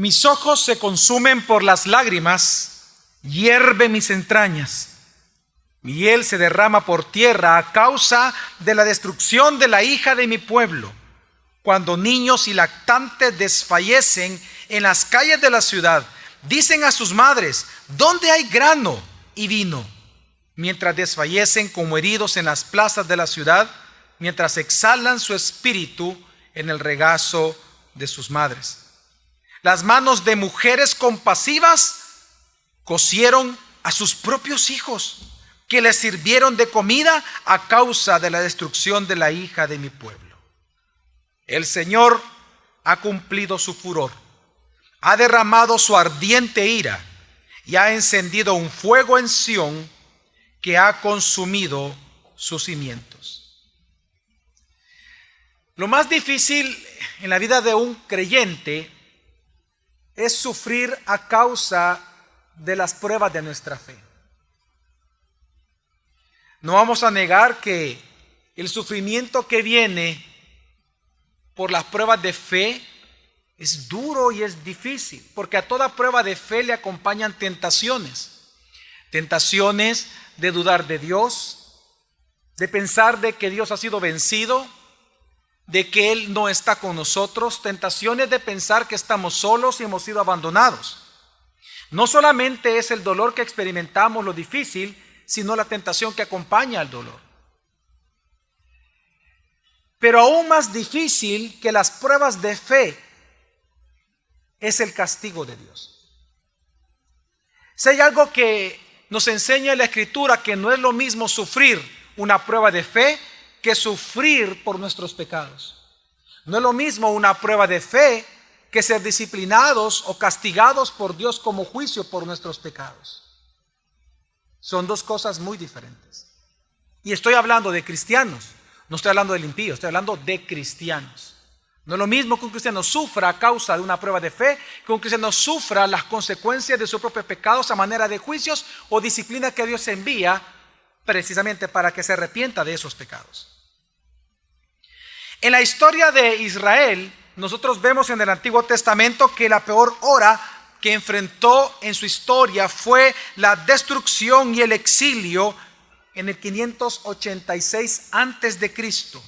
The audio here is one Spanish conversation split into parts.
Mis ojos se consumen por las lágrimas, hierve mis entrañas. Mi hiel se derrama por tierra a causa de la destrucción de la hija de mi pueblo. Cuando niños y lactantes desfallecen en las calles de la ciudad, dicen a sus madres: ¿dónde hay grano y vino? Mientras desfallecen como heridos en las plazas de la ciudad, mientras exhalan su espíritu en el regazo de sus madres. Las manos de mujeres compasivas cocieron a sus propios hijos, que les sirvieron de comida a causa de la destrucción de la hija de mi pueblo. El Señor ha cumplido su furor, ha derramado su ardiente ira y ha encendido un fuego en Sión que ha consumido sus cimientos. Lo más difícil en la vida de un creyente es sufrir a causa de las pruebas de nuestra fe. No vamos a negar que el sufrimiento que viene por las pruebas de fe es duro y es difícil, porque a toda prueba de fe le acompañan tentaciones. Tentaciones de dudar de Dios, de pensar de que Dios ha sido vencido, de que Él no está con nosotros, tentaciones de pensar que estamos solos y hemos sido abandonados. No solamente es el dolor que experimentamos lo difícil, sino la tentación que acompaña al dolor. Pero aún más difícil que las pruebas de fe es el castigo de Dios. Si hay algo que nos enseña la Escritura, que no es lo mismo sufrir una prueba de fe que sufrir por nuestros pecados. No es lo mismo una prueba de fe que ser disciplinados o castigados por Dios como juicio por nuestros pecados. Son dos cosas muy diferentes. Y estoy hablando de cristianos, no estoy hablando del impío, estoy hablando de cristianos. No es lo mismo que un cristiano sufra a causa de una prueba de fe, que un cristiano sufra las consecuencias de sus propios pecados a manera de juicios o disciplina que Dios envía precisamente para que se arrepienta de esos pecados. En la historia de Israel, nosotros vemos en el Antiguo Testamento que la peor hora que enfrentó en su historia fue la destrucción y el exilio en el 586 antes de Cristo.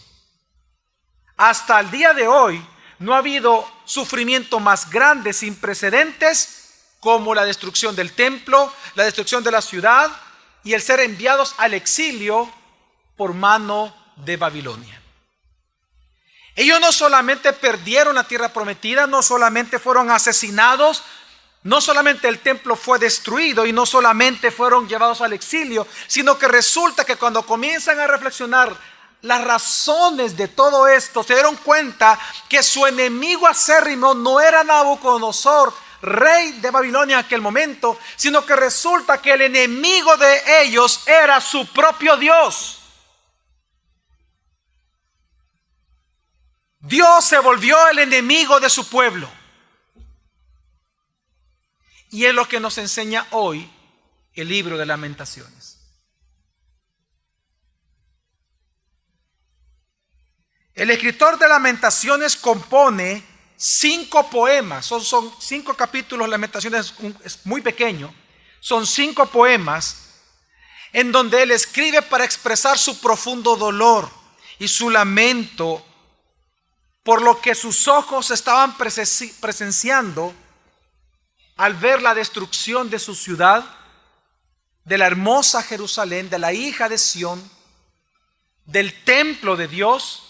Hasta el día de hoy no ha habido sufrimiento más grande sin precedentes como la destrucción del templo, la destrucción de la ciudad y el ser enviados al exilio por mano de Babilonia. Ellos no solamente perdieron la tierra prometida, no solamente fueron asesinados, no solamente el templo fue destruido y no solamente fueron llevados al exilio, sino que resulta que cuando comienzan a reflexionar las razones de todo esto, se dieron cuenta que su enemigo acérrimo no era Nabucodonosor, rey de Babilonia en aquel momento, sino que resulta que el enemigo de ellos era su propio Dios. Dios se volvió el enemigo de su pueblo. Y es lo que nos enseña hoy el libro de Lamentaciones. El escritor de Lamentaciones compone 5 poemas, son 5 capítulos. Lamentaciones es muy pequeño, son 5 poemas en donde él escribe para expresar su profundo dolor y su lamento por lo que sus ojos estaban presenciando al ver la destrucción de su ciudad, de la hermosa Jerusalén, de la hija de Sión, del templo de Dios,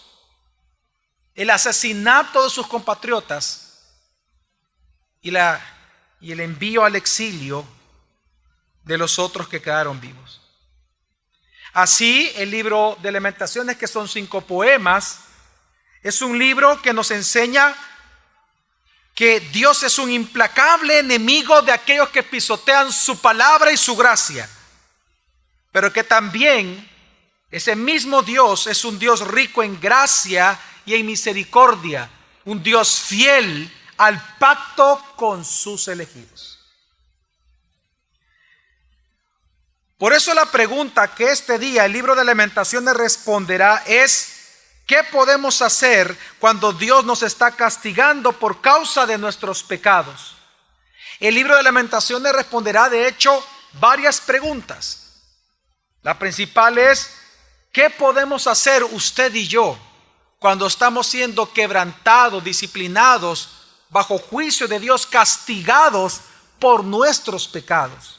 el asesinato de sus compatriotas y el envío al exilio de los otros que quedaron vivos. Así, el libro de Lamentaciones, que son 5 poemas, es un libro que nos enseña que Dios es un implacable enemigo de aquellos que pisotean su palabra y su gracia, pero que también ese mismo Dios es un Dios rico en gracia y en misericordia, un Dios fiel al pacto con sus elegidos. Por eso la pregunta que este día el libro de Lamentaciones responderá es: ¿Qué podemos hacer cuando Dios nos está castigando por causa de nuestros pecados? El libro de Lamentaciones responderá, de hecho, varias preguntas. La principal es, ¿qué podemos hacer usted y yo cuando estamos siendo quebrantados, disciplinados, bajo juicio de Dios, castigados por nuestros pecados?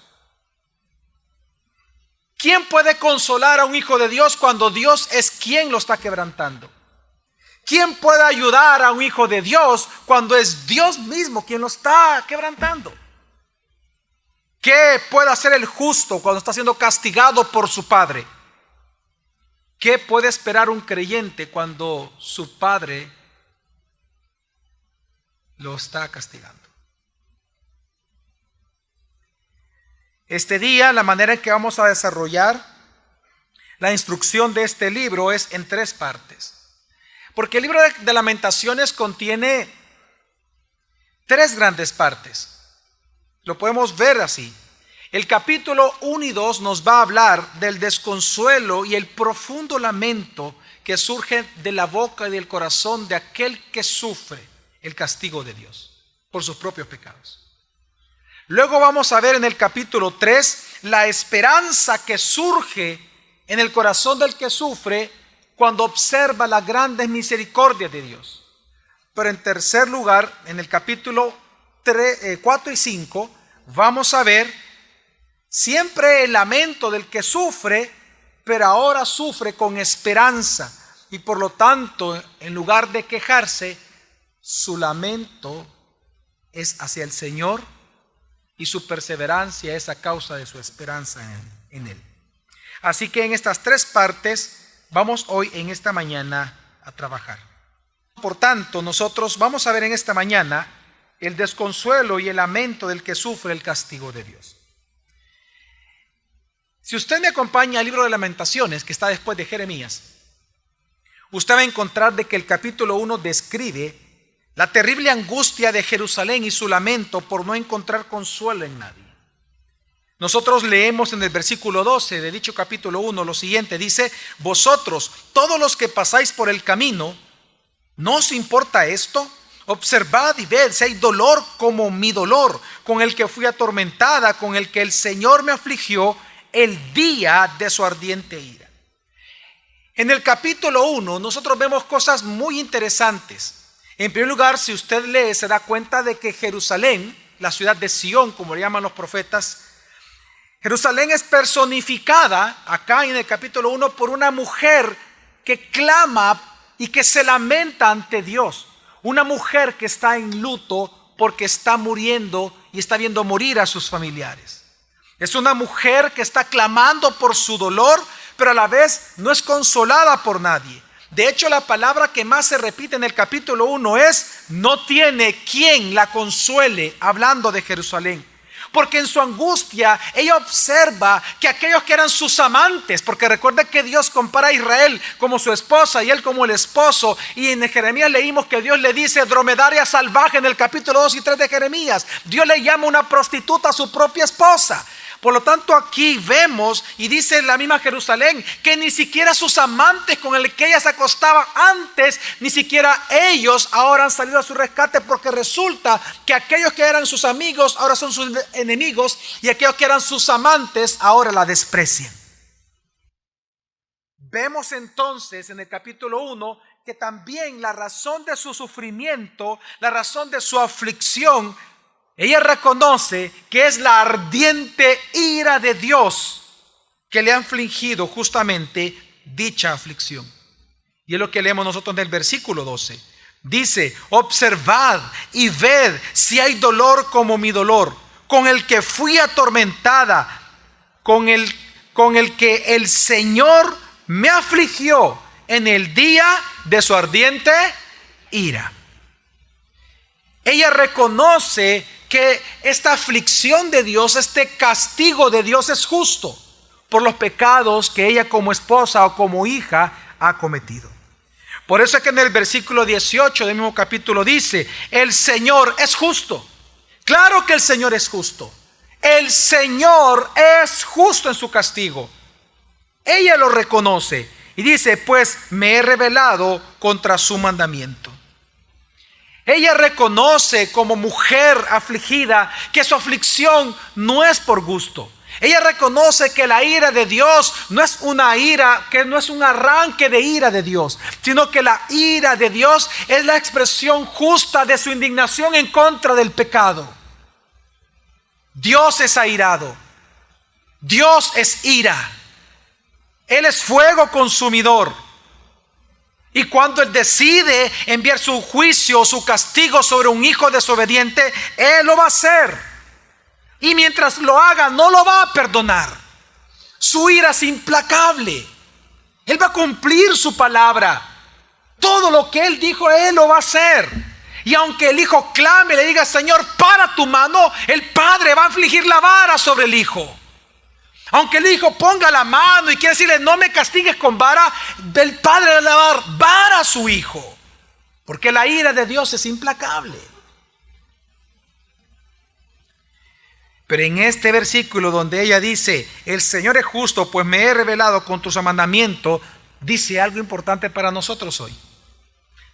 ¿Quién puede consolar a un hijo de Dios cuando Dios es quien lo está quebrantando? ¿Quién puede ayudar a un hijo de Dios cuando es Dios mismo quien lo está quebrantando? ¿Qué puede hacer el justo cuando está siendo castigado por su padre? ¿Qué puede esperar un creyente cuando su padre lo está castigando? Este día, la manera en que vamos a desarrollar la instrucción de este libro es en 3 partes. Porque el libro de Lamentaciones contiene 3 grandes partes. Lo podemos ver así. El capítulo 1 y 2 nos va a hablar del desconsuelo y el profundo lamento que surge de la boca y del corazón de aquel que sufre el castigo de Dios por sus propios pecados. Luego vamos a ver en el capítulo 3 la esperanza que surge en el corazón del que sufre cuando observa las grandes misericordias de Dios. Pero en tercer lugar, en el capítulo 4 y 5, vamos a ver siempre el lamento del que sufre, pero ahora sufre con esperanza. Y por lo tanto, en lugar de quejarse, su lamento es hacia el Señor y su perseverancia es a causa de su esperanza en Él. Así que en estas 3 partes vamos hoy en esta mañana a trabajar. Por tanto, nosotros vamos a ver en esta mañana el desconsuelo y el lamento del que sufre el castigo de Dios. Si usted me acompaña al libro de Lamentaciones, que está después de Jeremías, usted va a encontrar de que el capítulo 1 describe la terrible angustia de Jerusalén y su lamento por no encontrar consuelo en nadie. Nosotros leemos en el versículo 12 de dicho capítulo 1 lo siguiente, dice: vosotros, todos los que pasáis por el camino, ¿no os importa esto? Observad y ved si hay dolor como mi dolor, con el que fui atormentada, con el que el Señor me afligió el día de su ardiente ira. En el capítulo 1 nosotros vemos cosas muy interesantes. En primer lugar, si usted lee, se da cuenta de que Jerusalén, la ciudad de Sión, como le llaman los profetas, Jerusalén es personificada acá en el capítulo 1 por una mujer que clama y que se lamenta ante Dios. Una mujer que está en luto porque está muriendo y está viendo morir a sus familiares. Es una mujer que está clamando por su dolor, pero a la vez no es consolada por nadie. De hecho, la palabra que más se repite en el capítulo 1 es: no tiene quien la consuele, hablando de Jerusalén. Porque en su angustia ella observa que aquellos que eran sus amantes, porque recuerda que Dios compara a Israel como su esposa y él como el esposo, y en Jeremías leímos que Dios le dice dromedaria salvaje en el capítulo 2 y 3 de Jeremías. Dios le llama una prostituta a su propia esposa. Por lo tanto, aquí vemos, y dice la misma Jerusalén, que ni siquiera sus amantes con el que ella se acostaba antes, ni siquiera ellos ahora han salido a su rescate, porque resulta que aquellos que eran sus amigos ahora son sus enemigos, y aquellos que eran sus amantes ahora la desprecian. Vemos entonces en el capítulo 1 que también la razón de su sufrimiento, la razón de su aflicción, ella reconoce que es la ardiente ira de Dios que le ha infligido justamente dicha aflicción. Y es lo que leemos nosotros en el versículo 12. Dice: observad y ved si hay dolor como mi dolor, con el que fui atormentada, con el que el Señor me afligió en el día de su ardiente ira. Ella reconoce que esta aflicción de Dios, este castigo de Dios es justo por los pecados que ella como esposa o como hija ha cometido. Por eso es que en el versículo 18 del mismo capítulo dice: el Señor es justo. Claro que el Señor es justo. El Señor es justo en su castigo. Ella lo reconoce Y dice, pues me he rebelado contra su mandamiento. Ella reconoce como mujer afligida que su aflicción no es por gusto. Ella reconoce que la ira de Dios no es una ira, que no es un arranque de ira de Dios, sino que la ira de Dios es la expresión justa de su indignación en contra del pecado. Dios es airado. Dios es ira. Él es fuego consumidor. Y cuando Él decide enviar su juicio o su castigo sobre un hijo desobediente, Él lo va a hacer. Y mientras lo haga, no lo va a perdonar. Su ira es implacable. Él va a cumplir su palabra. Todo lo que Él dijo, Él lo va a hacer. Y aunque el hijo clame y le diga, Señor, para tu mano, el padre va a infligir la vara sobre el hijo. Aunque el hijo ponga la mano y quiere decirle, no me castigues con vara, el padre le va a dar vara a su hijo. Porque la ira de Dios es implacable. Pero en este versículo donde ella dice, el Señor es justo, pues me he rebelado contra su mandamiento, dice algo importante para nosotros hoy.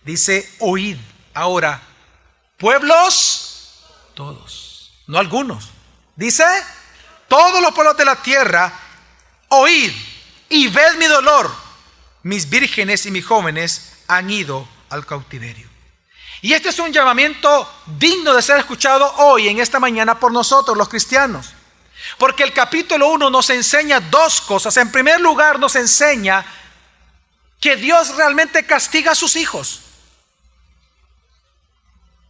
Dice, oíd ahora, pueblos, todos, no algunos. Dice, todos los pueblos de la tierra, oíd y ved mi dolor. Mis vírgenes y mis jóvenes han ido al cautiverio. Y este es un llamamiento digno de ser escuchado hoy, en esta mañana, por nosotros los cristianos. Porque el capítulo 1 nos enseña dos cosas. En primer lugar, nos enseña que Dios realmente castiga a sus hijos.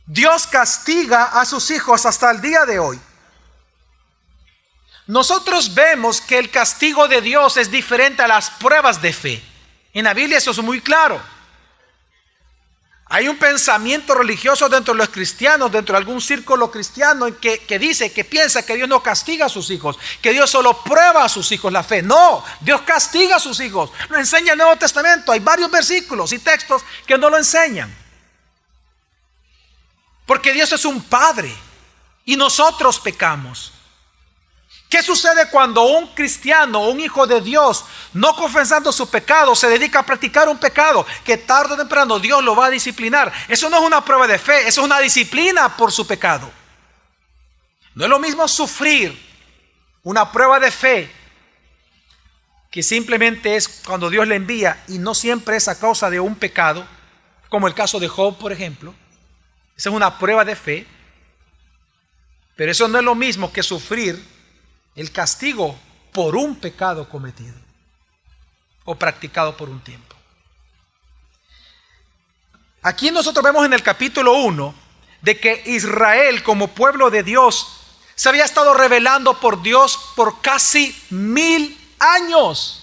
Dios castiga a sus hijos hasta el día de hoy. Nosotros vemos que el castigo de Dios es diferente a las pruebas de fe. En la Biblia eso es muy claro. Hay un pensamiento religioso dentro de los cristianos, dentro de algún círculo cristiano que dice, que piensa que Dios no castiga a sus hijos, que Dios solo prueba a sus hijos la fe. No, Dios castiga a sus hijos. Lo enseña el Nuevo Testamento. Hay varios versículos y textos que no lo enseñan. Porque Dios es un padre y nosotros pecamos. ¿Qué sucede cuando un cristiano, un hijo de Dios, no confesando su pecado, se dedica a practicar un pecado que tarde o temprano Dios lo va a disciplinar? Eso no es una prueba de fe, eso es una disciplina por su pecado. No es lo mismo sufrir una prueba de fe, que simplemente es cuando Dios le envía y no siempre es a causa de un pecado, como el caso de Job, por ejemplo. Esa es una prueba de fe, pero eso no es lo mismo que sufrir el castigo por un pecado cometido o practicado por un tiempo. Aquí nosotros vemos en el capítulo 1 de que Israel, como pueblo de Dios, se había estado rebelando por Dios por casi 1000 años.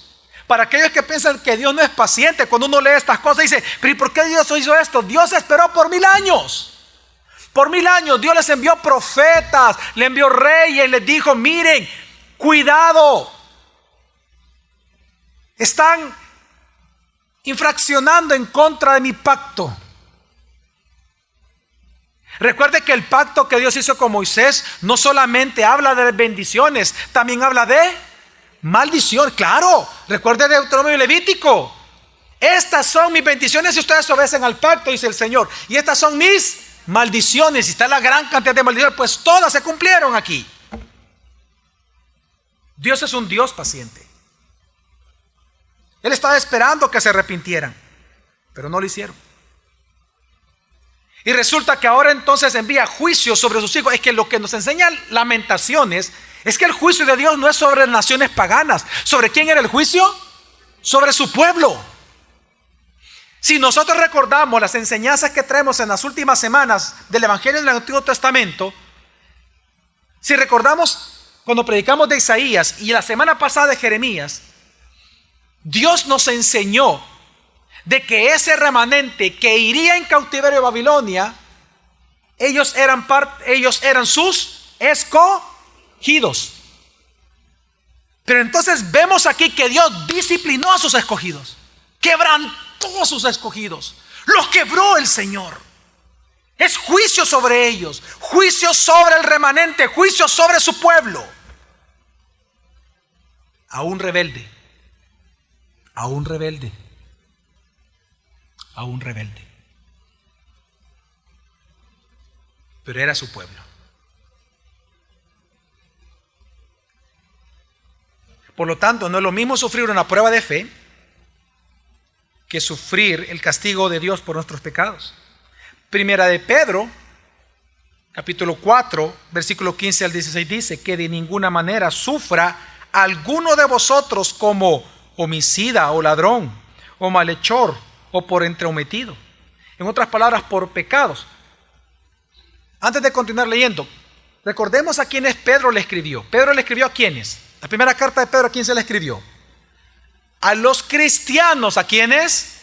Para aquellos que piensan que Dios no es paciente, cuando uno lee estas cosas dice, pero ¿y por qué Dios hizo esto? Dios esperó por 1000 años. Por 1000 años Dios les envió profetas, le envió reyes, les dijo, miren, cuidado, están infraccionando en contra de mi pacto. Recuerde que el pacto que Dios hizo con Moisés no solamente habla de bendiciones, también habla de maldición. Claro, recuerde Deuteronomio y Levítico. Estas son mis bendiciones si ustedes obedecen al pacto, dice el Señor. Y estas son mis maldiciones. Y está la gran cantidad de maldiciones, pues todas se cumplieron aquí. Dios es un Dios paciente. Él estaba esperando que se arrepintieran, pero no lo hicieron. Y resulta que ahora entonces envía juicio sobre sus hijos. Es que lo que nos enseña Lamentaciones es que el juicio de Dios no es sobre naciones paganas. ¿Sobre quién era el juicio? Sobre su pueblo. Si nosotros recordamos las enseñanzas que traemos en las últimas semanas del Evangelio del Antiguo Testamento, si recordamos cuando predicamos de Isaías y la semana pasada de Jeremías, Dios nos enseñó de que ese remanente que iría en cautiverio a Babilonia, ellos eran sus escogidos. Pero entonces vemos aquí que Dios disciplinó a sus escogidos, quebrantó a sus escogidos, los quebró el Señor. Es juicio sobre ellos, juicio sobre el remanente, juicio sobre su pueblo. A un rebelde, a un rebelde. A un rebelde. Pero era su pueblo. Por lo tanto, no es lo mismo sufrir una prueba de fe que sufrir el castigo de Dios por nuestros pecados. Primera de Pedro, capítulo 4, versículo 15 al 16 dice que de ninguna manera sufra alguno de vosotros como homicida o ladrón o malhechor o por entreometido. En otras palabras, por pecados. Antes de continuar leyendo, recordemos a quiénes Pedro le escribió. Pedro le escribió a quiénes. La primera carta de Pedro, ¿a quién se le escribió? A los cristianos, ¿a quiénes?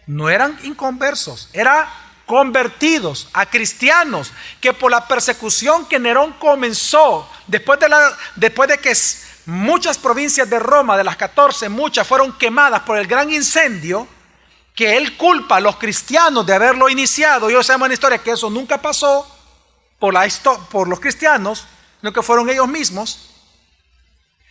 No eran inconversos, eran convertidos, a cristianos que por la persecución que Nerón comenzó, después de que muchas provincias de Roma, de las 14, muchas fueron quemadas por el gran incendio, que él culpa a los cristianos de haberlo iniciado. Y hoy sabemos en la historia que eso nunca pasó por los cristianos, sino que fueron ellos mismos.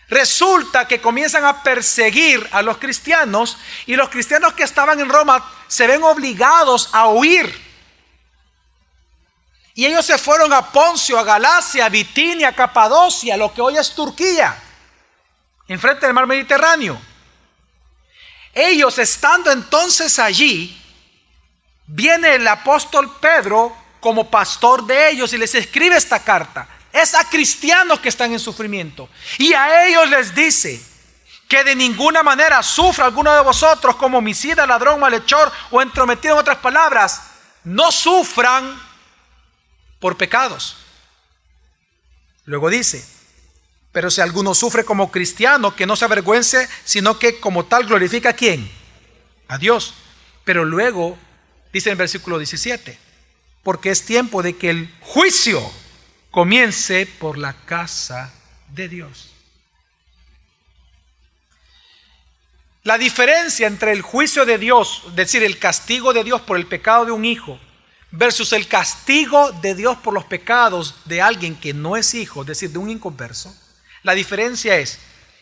Resulta que comienzan a perseguir a los cristianos y los cristianos que estaban en Roma se ven obligados a huir. Y ellos se fueron a Poncio, a Galacia, a Bitinia, a Capadocia, lo que hoy es Turquía, enfrente del mar Mediterráneo. Ellos estando entonces allí, viene el apóstol Pedro como pastor de ellos y les escribe esta carta. Es a cristianos que están en sufrimiento. Y a ellos les dice que de ninguna manera sufra alguno de vosotros como homicida, ladrón, malhechor o entrometido. En otras palabras, no sufran por pecados. Luego dice, pero si alguno sufre como cristiano, que no se avergüence, sino que como tal glorifica ¿a quién? A Dios. Pero luego dice en el versículo 17, porque es tiempo de que el juicio comience por la casa de Dios. La diferencia entre el juicio de Dios, es decir, el castigo de Dios por el pecado de un hijo, versus el castigo de Dios por los pecados de alguien que no es hijo, es decir, de un inconverso, la diferencia es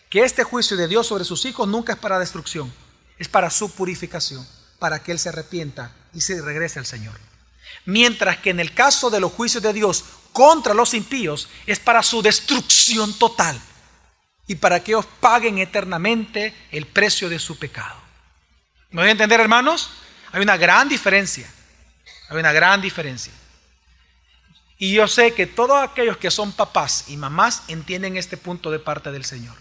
que este juicio de Dios sobre sus hijos nunca es para destrucción, es para su purificación, para que él se arrepienta y se regrese al Señor. Mientras que en el caso de los juicios de Dios contra los impíos es para su destrucción total y para que ellos paguen eternamente el precio de su pecado. ¿Me voy a entender, hermanos? Hay una gran diferencia. Hay una gran diferencia. Y yo sé que todos aquellos que son papás y mamás entienden este punto de parte del Señor.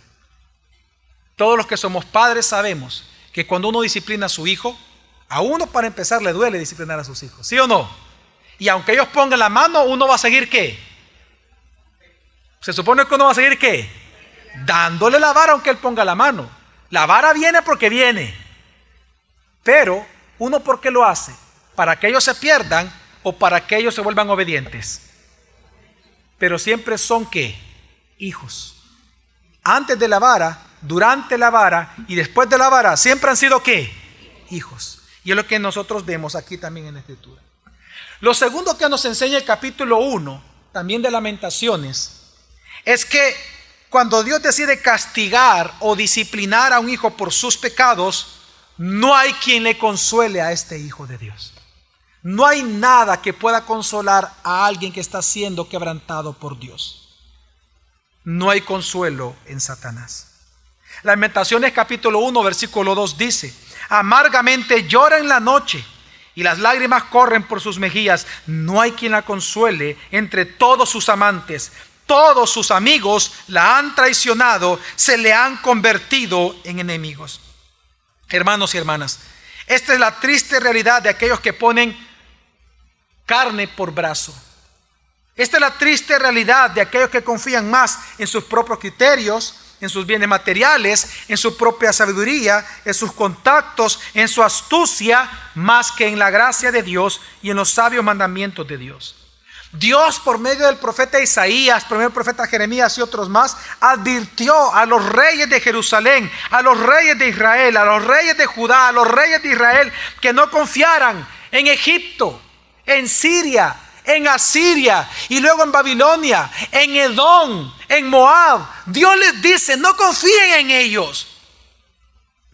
Todos los que somos padres sabemos que cuando uno disciplina a su hijo, a uno para empezar le duele disciplinar a sus hijos, ¿sí o no? Y aunque ellos pongan la mano, uno va a seguir ¿qué? Se supone que uno va a seguir ¿qué? Dándole la vara aunque él ponga la mano. La vara viene porque viene. Pero uno ¿por qué lo hace? ¿Para que ellos se pierdan o para que ellos se vuelvan obedientes? Pero siempre son ¿qué? Hijos. Antes de la vara, durante la vara y después de la vara, siempre han sido ¿qué? Hijos. Y es lo que nosotros vemos aquí también en la Escritura. Lo segundo que nos enseña el capítulo 1, también de Lamentaciones, es que cuando Dios decide castigar o disciplinar a un hijo por sus pecados, no hay quien le consuele a este hijo de Dios. No hay nada que pueda consolar a alguien que está siendo quebrantado por Dios. No hay consuelo en Satanás. Lamentaciones capítulo 1, versículo 2 dice, amargamente llora en la noche y las lágrimas corren por sus mejillas. No hay quien la consuele entre todos sus amantes. Todos sus amigos la han traicionado, se le han convertido en enemigos. Hermanos y hermanas, esta es la triste realidad de aquellos que ponen carne por brazo. Esta es la triste realidad de aquellos que confían más en sus propios criterios, en sus bienes materiales, en su propia sabiduría, en sus contactos, en su astucia, más que en la gracia de Dios y en los sabios mandamientos de Dios. Dios, por medio del profeta Isaías, por medio del profeta Jeremías y otros más, advirtió a los reyes de Jerusalén, a los reyes de Israel, a los reyes de Judá, a los reyes de Israel, que no confiaran en Egipto, en Siria, en Asiria y luego en Babilonia, en Edom, en Moab. Dios les dice, no confíen en ellos.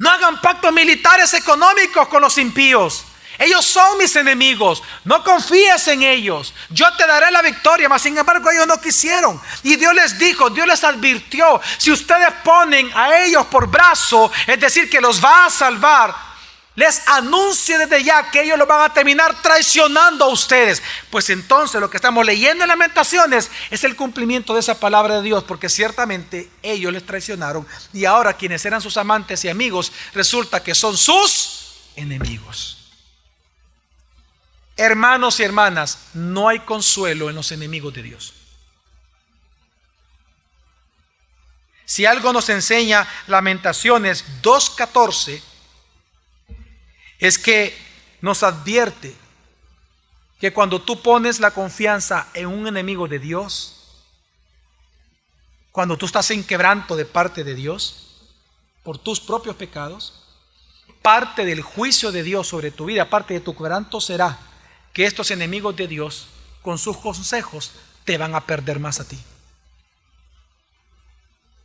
No hagan pactos militares económicos con los impíos. Ellos son mis enemigos. No confíes en ellos. Yo te daré la victoria. Mas sin embargo ellos no quisieron. Y Dios les dijo, Dios les advirtió: si ustedes ponen a ellos por brazo, es decir, que los va a salvar, les anuncio desde ya que ellos lo van a terminar traicionando a ustedes. Pues entonces lo que estamos leyendo en Lamentaciones es el cumplimiento de esa palabra de Dios, porque ciertamente ellos les traicionaron, y ahora quienes eran sus amantes y amigos resulta que son sus enemigos. Hermanos y hermanas, no hay consuelo en los enemigos de Dios. Si algo nos enseña Lamentaciones 2:14, es que nos advierte que cuando tú pones la confianza en un enemigo de Dios, cuando tú estás en quebranto de parte de Dios por tus propios pecados, parte del juicio de Dios sobre tu vida, parte de tu quebranto será que estos enemigos de Dios, con sus consejos, te van a perder más a ti.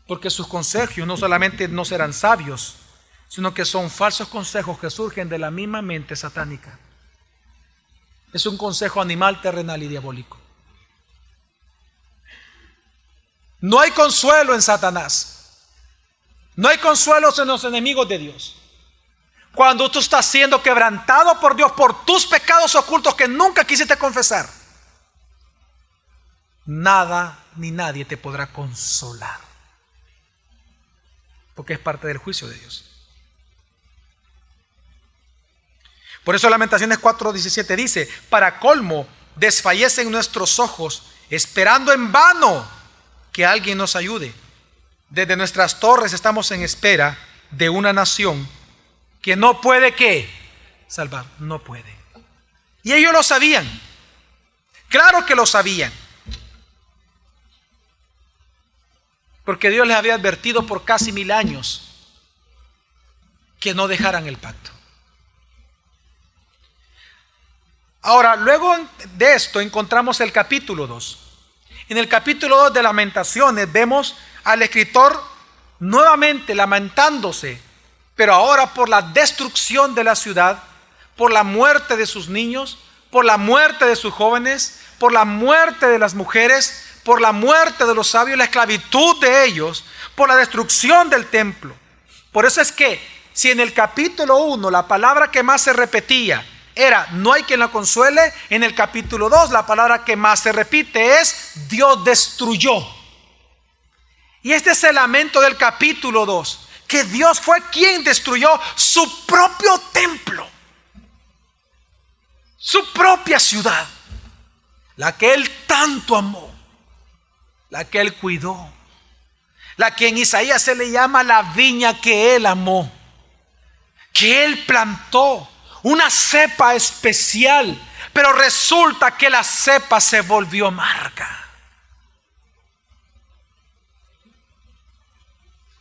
Porque sus consejos no solamente no serán sabios, sino que son falsos consejos que surgen de la misma mente satánica. Es un consejo animal, terrenal y diabólico. No hay consuelo en Satanás. No hay consuelo en los enemigos de Dios. Cuando tú estás siendo quebrantado por Dios por tus pecados ocultos que nunca quisiste confesar, nada ni nadie te podrá consolar, porque es parte del juicio de Dios. Por eso Lamentaciones 4:17 dice: para colmo, desfallecen nuestros ojos, esperando en vano que alguien nos ayude. Desde nuestras torres estamos en espera de una nación que no puede, ¿qué? Salvar, no puede. Y ellos lo sabían. Claro que lo sabían. Porque Dios les había advertido por casi 1000 años que no dejaran el pacto. Ahora, luego de esto encontramos el capítulo 2. En el capítulo 2 de Lamentaciones vemos al escritor nuevamente lamentándose, pero ahora por la destrucción de la ciudad, por la muerte de sus niños, por la muerte de sus jóvenes, por la muerte de las mujeres, por la muerte de los sabios, la esclavitud de ellos, por la destrucción del templo. Por eso es que si en el capítulo 1 la palabra que más se repetía era no hay quien la consuele, en el capítulo 2 la palabra que más se repite es Dios destruyó. Y este es el lamento del capítulo 2, que Dios fue quien destruyó su propio templo, su propia ciudad, la que Él tanto amó, la que Él cuidó, la que en Isaías se le llama la viña que Él amó, que Él plantó, una cepa especial, pero resulta que la cepa se volvió amarga.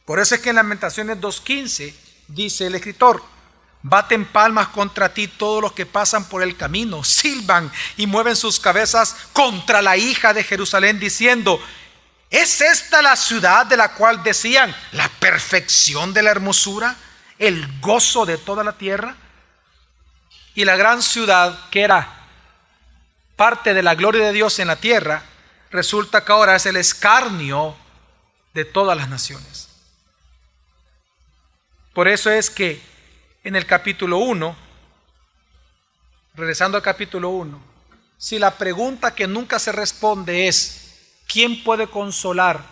Por eso es que en Lamentaciones 2:15 dice el escritor: baten palmas contra ti todos los que pasan por el camino, silban y mueven sus cabezas contra la hija de Jerusalén, diciendo: ¿es esta la ciudad de la cual decían la perfección de la hermosura, el gozo de toda la tierra? Y la gran ciudad, que era parte de la gloria de Dios en la tierra, resulta que ahora es el escarnio de todas las naciones. Por eso es que en el capítulo 1, regresando al capítulo 1, si la pregunta que nunca se responde es ¿quién puede consolar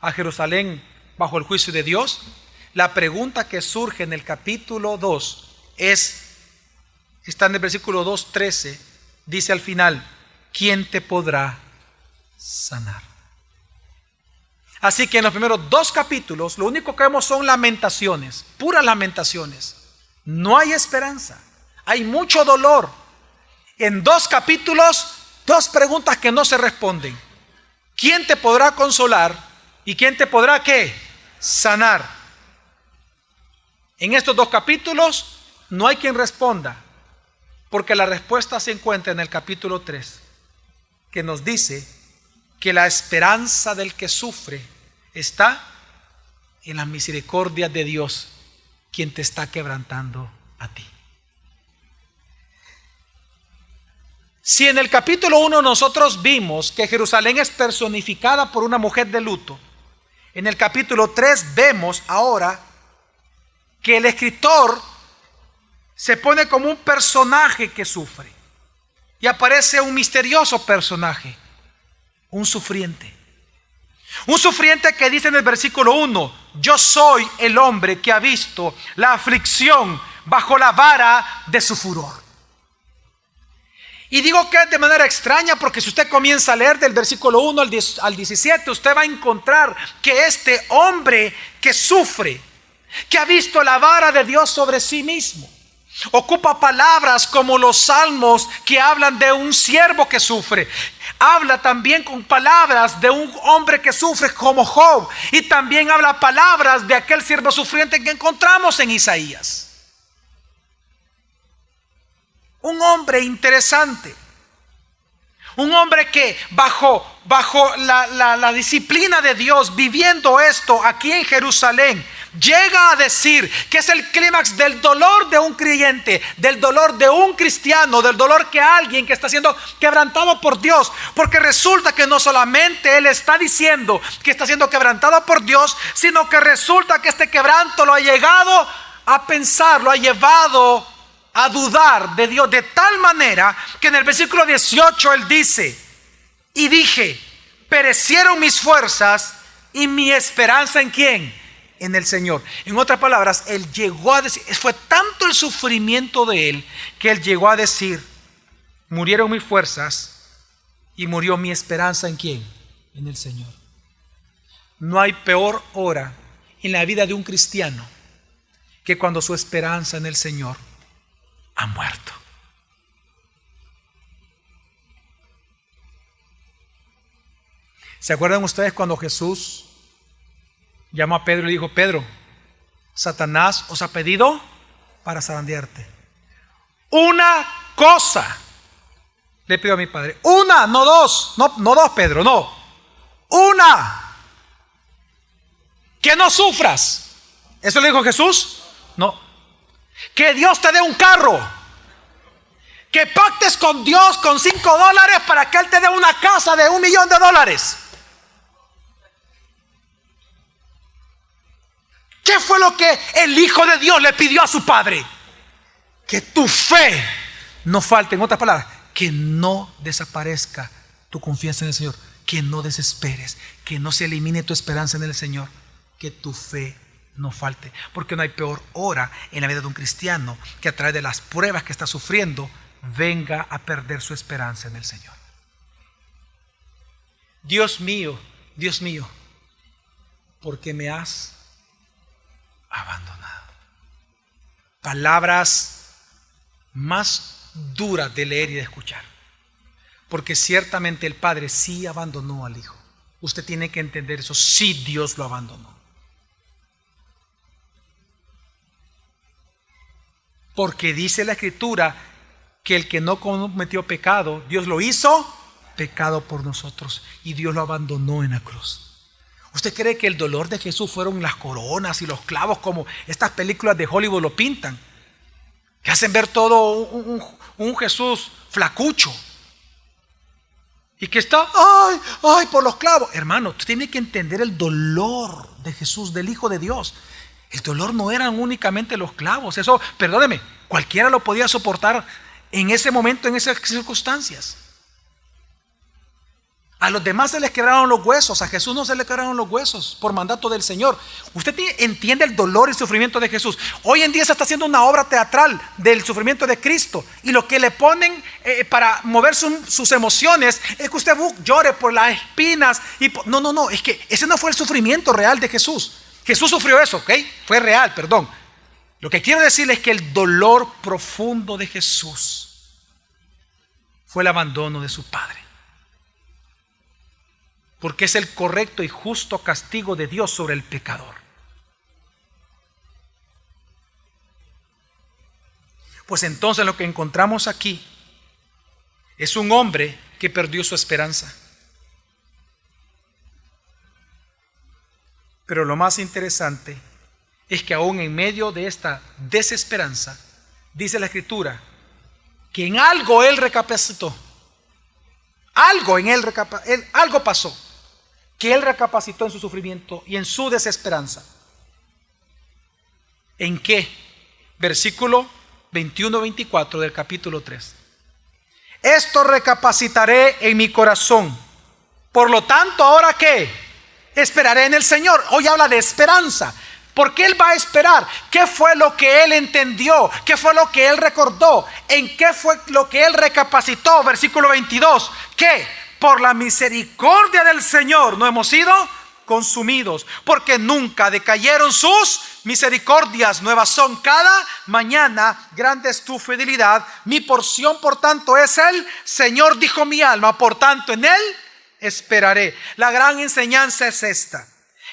a Jerusalén bajo el juicio de Dios? La pregunta que surge en el capítulo 2 está en el versículo 2:13, dice al final: ¿quién te podrá sanar? Así que en los primeros 2 capítulos lo único que vemos son lamentaciones, puras lamentaciones. No hay esperanza, hay mucho dolor. En 2 capítulos, 2 preguntas que no se responden: ¿quién te podrá consolar? ¿Y quién te podrá qué? Sanar. En estos 2 capítulos no hay quien responda, porque la respuesta se encuentra en el capítulo 3, que nos dice que la esperanza del que sufre está en la misericordia de Dios quien te está quebrantando a ti. Si en el capítulo 1 nosotros vimos que Jerusalén es personificada por una mujer de luto, en el capítulo 3 vemos ahora que el escritor se pone como un personaje que sufre. Y aparece un misterioso personaje, un sufriente. Un sufriente que dice en el versículo 1, yo soy el hombre que ha visto la aflicción bajo la vara de su furor. Y digo que es de manera extraña porque si usted comienza a leer del versículo 1 al 17, usted va a encontrar que este hombre que sufre, que ha visto la vara de Dios sobre sí mismo, ocupa palabras como los salmos que hablan de un siervo que sufre. Habla también con palabras de un hombre que sufre como Job. Y también habla palabras de aquel siervo sufriente que encontramos en Isaías. Un hombre interesante. Un hombre que bajo la disciplina de Dios, viviendo esto aquí en Jerusalén, llega a decir que es el clímax del dolor de un creyente, del dolor de un cristiano, del dolor que alguien que está siendo quebrantado por Dios. Porque resulta que no solamente él está diciendo que está siendo quebrantado por Dios, sino que resulta que este quebranto lo ha llegado a pensar, lo ha llevado a dudar de Dios de tal manera que en el versículo 18 él dice: y dije, perecieron mis fuerzas y mi esperanza ¿en quién? En el Señor. En otras palabras, él llegó a decir, fue tanto el sufrimiento de él que él llegó a decir, murieron mis fuerzas y murió mi esperanza ¿en quién? En el Señor. No hay peor hora en la vida de un cristiano que cuando su esperanza en el Señor ha muerto. ¿Se acuerdan ustedes cuando Jesús llamó a Pedro y le dijo: Pedro, Satanás os ha pedido para zarandearte? Una cosa le pido a mi Padre. Una, no dos. No dos, Pedro, no. Una. Que no sufras. ¿Eso le dijo Jesús? No. Que Dios te dé un carro. Que pactes con Dios con $5 para que Él te dé una casa de $1 millón. ¿Qué fue lo que el Hijo de Dios le pidió a su Padre? Que tu fe no falte. En otras palabras, que no desaparezca tu confianza en el Señor. Que no desesperes. Que no se elimine tu esperanza en el Señor. Que tu fe no falte. Porque no hay peor hora en la vida de un cristiano que a través de las pruebas que está sufriendo venga a perder su esperanza en el Señor. Dios mío, ¿por qué me has abandonado? Palabras más duras de leer y de escuchar. Porque ciertamente el Padre sí abandonó al Hijo. Usted tiene que entender eso. Sí, Dios lo abandonó. Porque dice la Escritura que el que no cometió pecado, Dios lo hizo pecado por nosotros y Dios lo abandonó en la cruz. ¿Usted cree que el dolor de Jesús fueron las coronas y los clavos como estas películas de Hollywood lo pintan? Que hacen ver todo un Jesús flacucho y que está, ay, por los clavos. Hermano, usted tiene que entender el dolor de Jesús, del Hijo de Dios. El dolor no eran únicamente los clavos. Eso, perdóneme, cualquiera lo podía soportar en ese momento, en esas circunstancias. A los demás se les quebraron los huesos. A Jesús no se le quebraron los huesos por mandato del Señor. Usted entiende el dolor y el sufrimiento de Jesús. Hoy en día se está haciendo una obra teatral del sufrimiento de Cristo. Y lo que le ponen para mover sus emociones es que usted llore por las espinas. No, es que ese no fue el sufrimiento real de Jesús. Jesús sufrió eso, ¿ok? Fue real, perdón. Lo que quiero decirles es que el dolor profundo de Jesús fue el abandono de su Padre. Porque es el correcto y justo castigo de Dios sobre el pecador. Pues entonces lo que encontramos aquí es un hombre que perdió su esperanza. Pero lo más interesante es que aún en medio de esta desesperanza, dice la Escritura, que en algo él recapacitó. Algo en él, algo pasó, que él recapacitó en su sufrimiento y en su desesperanza. ¿En qué? Versículo 21-24 del capítulo 3. Esto recapacitaré en mi corazón. Por lo tanto, ¿ahora qué? Esperaré en el Señor. Hoy habla de esperanza. ¿Por qué él va a esperar? ¿Qué fue lo que él entendió? ¿Qué fue lo que él recordó? ¿En qué fue lo que él recapacitó? Versículo 22. ¿Qué? Por la misericordia del Señor no hemos sido consumidos, porque nunca decayeron sus misericordias. Nuevas son cada mañana, grande es tu fidelidad. Mi porción, por tanto, es el Señor, dijo mi alma, por tanto en él esperaré. La gran enseñanza es esta: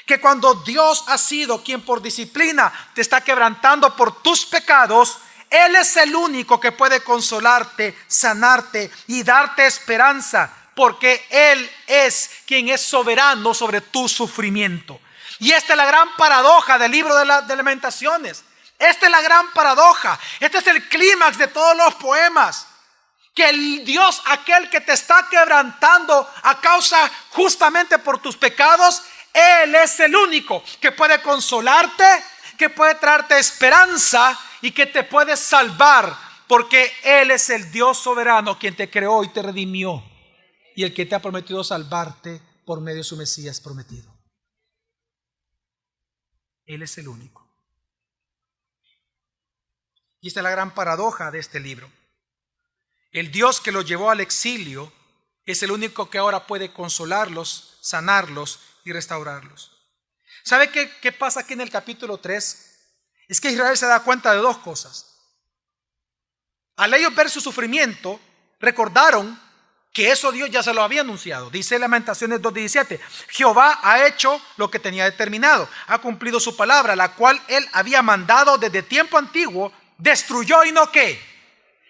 que cuando Dios ha sido quien por disciplina te está quebrantando por tus pecados, Él es el único que puede consolarte, sanarte y darte esperanza, porque Él es quien es soberano sobre tu sufrimiento. Y esta es la gran paradoja del libro de Lamentaciones. Esta es la gran paradoja. Este es el clímax de todos los poemas. Que el Dios, aquel que te está quebrantando a causa justamente por tus pecados, Él es el único que puede consolarte, que puede traerte esperanza y que te puede salvar, porque Él es el Dios soberano quien te creó y te redimió, y el que te ha prometido salvarte por medio de su Mesías prometido. Él es el único. Y esta es la gran paradoja de este libro. El Dios que los llevó al exilio es el único que ahora puede consolarlos, sanarlos y restaurarlos. ¿Sabe qué pasa aquí en el capítulo 3? Es que Israel se da cuenta de dos cosas. Al ellos ver su sufrimiento, recordaron que eso Dios ya se lo había anunciado. Dice Lamentaciones 2:17: Jehová ha hecho lo que tenía determinado, ha cumplido su palabra, la cual él había mandado desde tiempo antiguo, destruyó y no qué.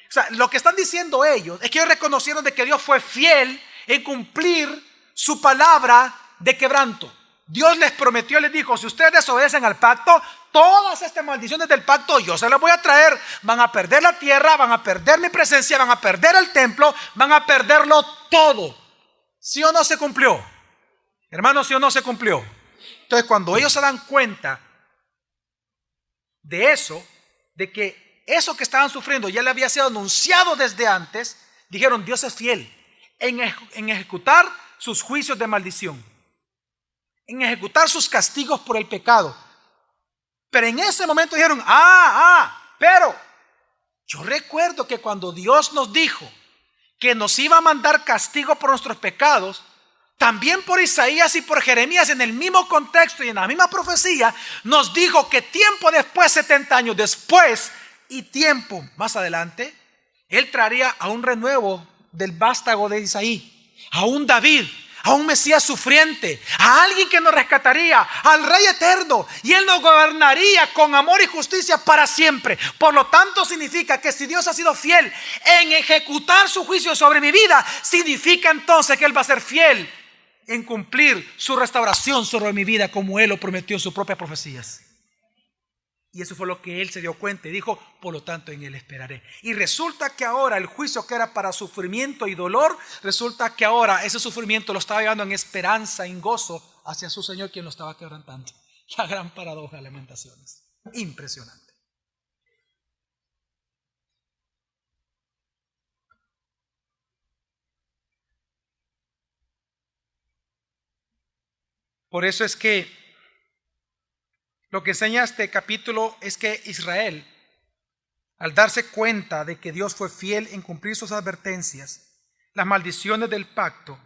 O sea, lo que están diciendo ellos es que ellos reconocieron de que Dios fue fiel en cumplir su palabra de quebranto. Dios les prometió, les dijo: si ustedes desobedecen al pacto, todas estas maldiciones del pacto yo se las voy a traer. Van a perder la tierra, van a perder mi presencia, van a perder el templo, van a perderlo todo. ¿Sí o no se cumplió? Hermanos, ¿sí o no se cumplió? Entonces, cuando ellos se dan cuenta de eso, de que eso que estaban sufriendo ya le había sido anunciado desde antes, dijeron: Dios es fiel en ejecutar sus juicios de maldición, en ejecutar sus castigos por el pecado. Pero en ese momento dijeron: pero yo recuerdo que cuando Dios nos dijo que nos iba a mandar castigo por nuestros pecados, también por Isaías y por Jeremías, en el mismo contexto y en la misma profecía, nos dijo que tiempo después, 70 años después y tiempo más adelante, Él traería a un renuevo del vástago de Isaí, a un David, a un Mesías sufriente, a alguien que nos rescataría, al Rey eterno, y Él nos gobernaría con amor y justicia para siempre. Por lo tanto, significa que si Dios ha sido fiel en ejecutar su juicio sobre mi vida, significa entonces que Él va a ser fiel en cumplir su restauración sobre mi vida, como Él lo prometió en sus propias profecías. Y eso fue lo que él se dio cuenta y dijo: por lo tanto en él esperaré. Y resulta que ahora el juicio que era para sufrimiento y dolor, resulta que ahora ese sufrimiento lo estaba llevando en esperanza, en gozo hacia su Señor, quien lo estaba quebrantando. La gran paradoja de Lamentaciones. Impresionante. Por eso es que lo que enseña este capítulo es que Israel, al darse cuenta de que Dios fue fiel en cumplir sus advertencias, las maldiciones del pacto,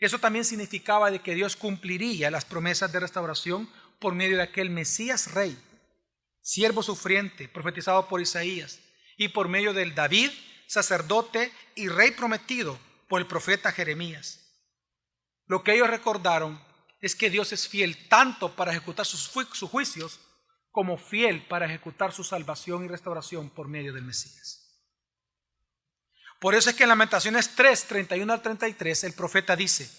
eso también significaba de que Dios cumpliría las promesas de restauración por medio de aquel Mesías rey, siervo sufriente, profetizado por Isaías, y por medio del David, sacerdote y rey prometido por el profeta Jeremías. Lo que ellos recordaron es que Dios es fiel tanto para ejecutar sus juicios, como fiel para ejecutar su salvación y restauración por medio del Mesías. Por eso es que en Lamentaciones 3, 31 al 33, el profeta dice: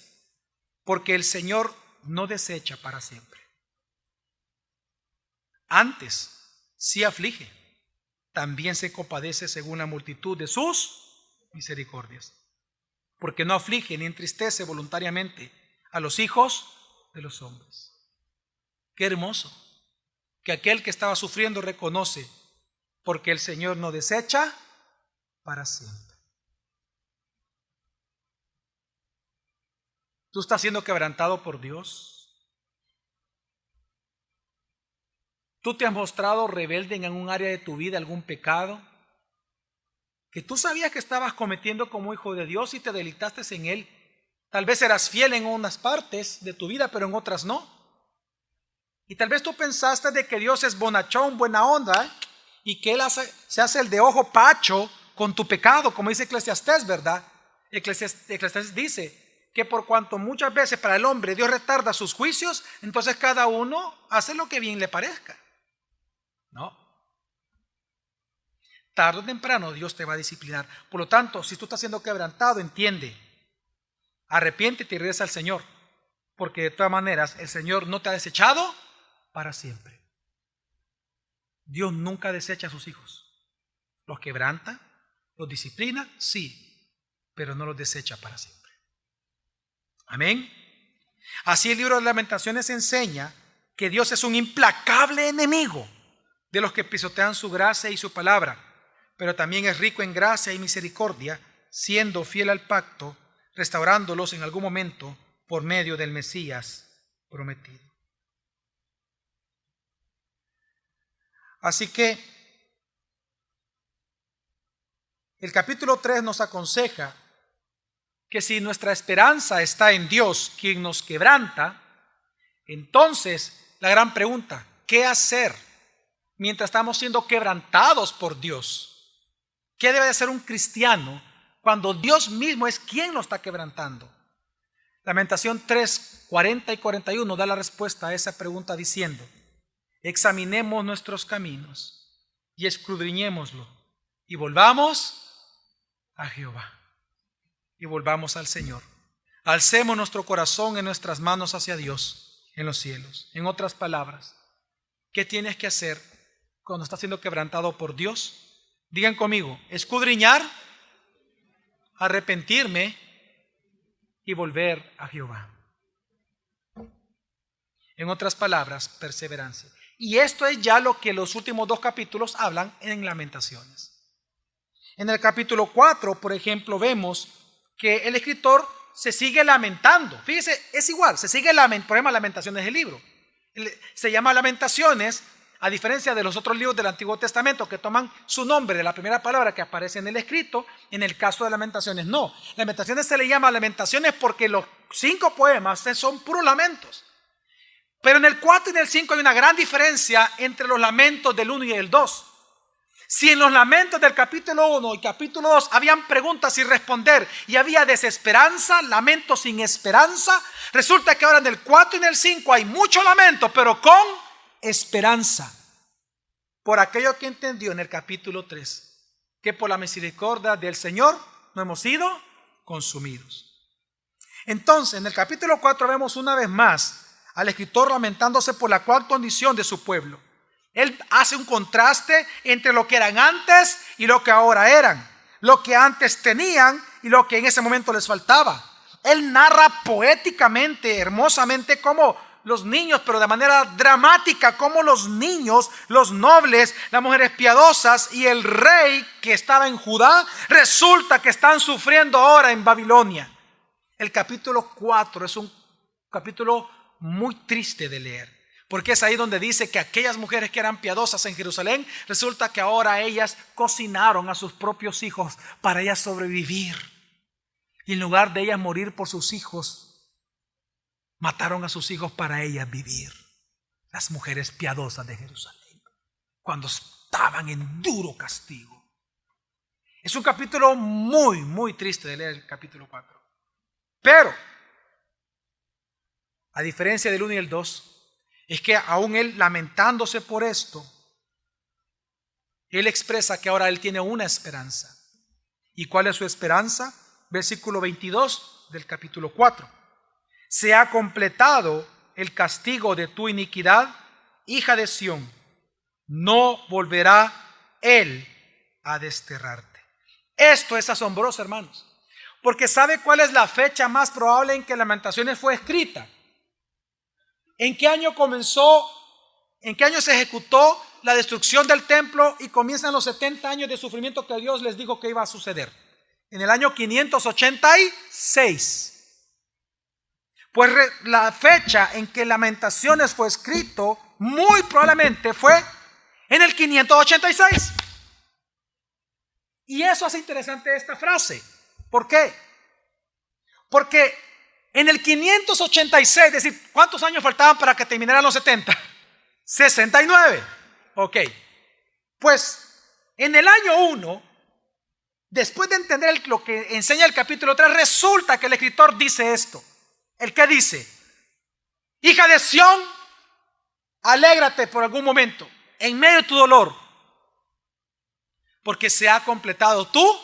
porque el Señor no desecha para siempre. Antes, sí aflige, también se compadece según la multitud de sus misericordias, porque no aflige ni entristece voluntariamente a los hijos de los hombres. Qué hermoso que aquel que estaba sufriendo reconoce, porque el Señor no desecha para siempre. ¿Tú estás siendo quebrantado por Dios? ¿Tú te has mostrado rebelde en algún área de tu vida, algún pecado que tú sabías que estabas cometiendo como hijo de Dios y te deleitaste en él? Tal vez eras fiel en unas partes de tu vida, pero en otras no. Y tal vez tú pensaste de que Dios es bonachón, buena onda, y que Él se hace el de ojo pacho con tu pecado, como dice Eclesiastés, ¿verdad? Eclesiastés dice que por cuanto muchas veces para el hombre Dios retarda sus juicios, entonces cada uno hace lo que bien le parezca. No. Tarde o temprano Dios te va a disciplinar. Por lo tanto, si tú estás siendo quebrantado, entiende, arrepiéntete y regresa al Señor, porque de todas maneras el Señor no te ha desechado para siempre. Dios nunca desecha a sus hijos. Los quebranta, los disciplina, sí, pero no los desecha para siempre. Amén. Así el libro de Lamentaciones enseña que Dios es un implacable enemigo de los que pisotean su gracia y su palabra, pero también es rico en gracia y misericordia, siendo fiel al pacto, restaurándolos en algún momento por medio del Mesías prometido. Así que el capítulo 3 nos aconseja que si nuestra esperanza está en Dios, quien nos quebranta, entonces la gran pregunta, ¿qué hacer mientras estamos siendo quebrantados por Dios? ¿Qué debe de hacer un cristiano cuando Dios mismo es quien nos está quebrantando? Lamentación 3, 40 y 41 da la respuesta a esa pregunta diciendo: examinemos nuestros caminos y escudriñémoslo y volvamos a Jehová y volvamos al Señor. Alcemos nuestro corazón en nuestras manos hacia Dios en los cielos. En otras palabras, ¿qué tienes que hacer cuando estás siendo quebrantado por Dios? Digan conmigo: escudriñar, arrepentirme y volver a Jehová. En otras palabras, perseverancia. Y esto es ya lo que los últimos 2 capítulos hablan en Lamentaciones. En el capítulo 4, por ejemplo, vemos que el escritor se sigue lamentando. Fíjese, es igual, se sigue lamentando. Por ejemplo, Lamentaciones del libro. Se llama Lamentaciones, a diferencia de los otros libros del Antiguo Testamento que toman su nombre de la primera palabra que aparece en el escrito. En el caso de Lamentaciones, no. Lamentaciones se le llama Lamentaciones porque los 5 poemas son puros lamentos. Pero en el 4 y en el 5 hay una gran diferencia entre los lamentos del 1 y el 2. Si en los lamentos del capítulo 1 y capítulo 2 habían preguntas sin responder y había desesperanza, lamento sin esperanza, resulta que ahora en el 4 y en el 5 hay mucho lamento, pero con esperanza. Por aquello que entendió en el capítulo 3, que por la misericordia del Señor no hemos sido consumidos. Entonces, en el capítulo 4 vemos una vez más al escritor lamentándose por la actual condición de su pueblo. Él hace un contraste entre lo que eran antes y lo que ahora eran, lo que antes tenían y lo que en ese momento les faltaba. Él narra poéticamente, hermosamente, como los niños, pero de manera dramática, como los niños, los nobles, las mujeres piadosas y el rey que estaba en Judá, resulta que están sufriendo ahora en Babilonia. El capítulo 4 es un capítulo muy triste de leer, porque es ahí donde dice que aquellas mujeres que eran piadosas en Jerusalén, resulta que ahora ellas cocinaron a sus propios hijos para ellas sobrevivir. Y en lugar de ellas morir por sus hijos, mataron a sus hijos para ellas vivir. Las mujeres piadosas de Jerusalén, cuando estaban en duro castigo. Es un capítulo muy, muy triste de leer, el capítulo 4. Pero, a diferencia del 1 y el 2, es que aún él lamentándose por esto, él expresa que ahora él tiene una esperanza. ¿Y cuál es su esperanza? Versículo 22 del capítulo 4. Se ha completado el castigo de tu iniquidad, hija de Sión. no volverá Él a desterrarte. Esto es asombroso, hermanos, porque ¿sabe cuál es la fecha más probable en que Lamentaciones fue escrita? ¿En qué año comenzó? ¿En qué año se ejecutó la destrucción del templo y comienzan los 70 años de sufrimiento que Dios les dijo que iba a suceder? En el año 586. Pues la fecha en que Lamentaciones fue escrito muy probablemente fue en el 586. Y eso hace interesante esta frase. ¿Por qué? Porque en el 586, es decir, ¿cuántos años faltaban para que terminaran los 70? 69. Ok. Pues en el año 1, después de entender lo que enseña el capítulo 3, resulta que el escritor dice esto. ¿El que dice? Hija de Sión, alégrate por algún momento en medio de tu dolor, porque se ha completado tu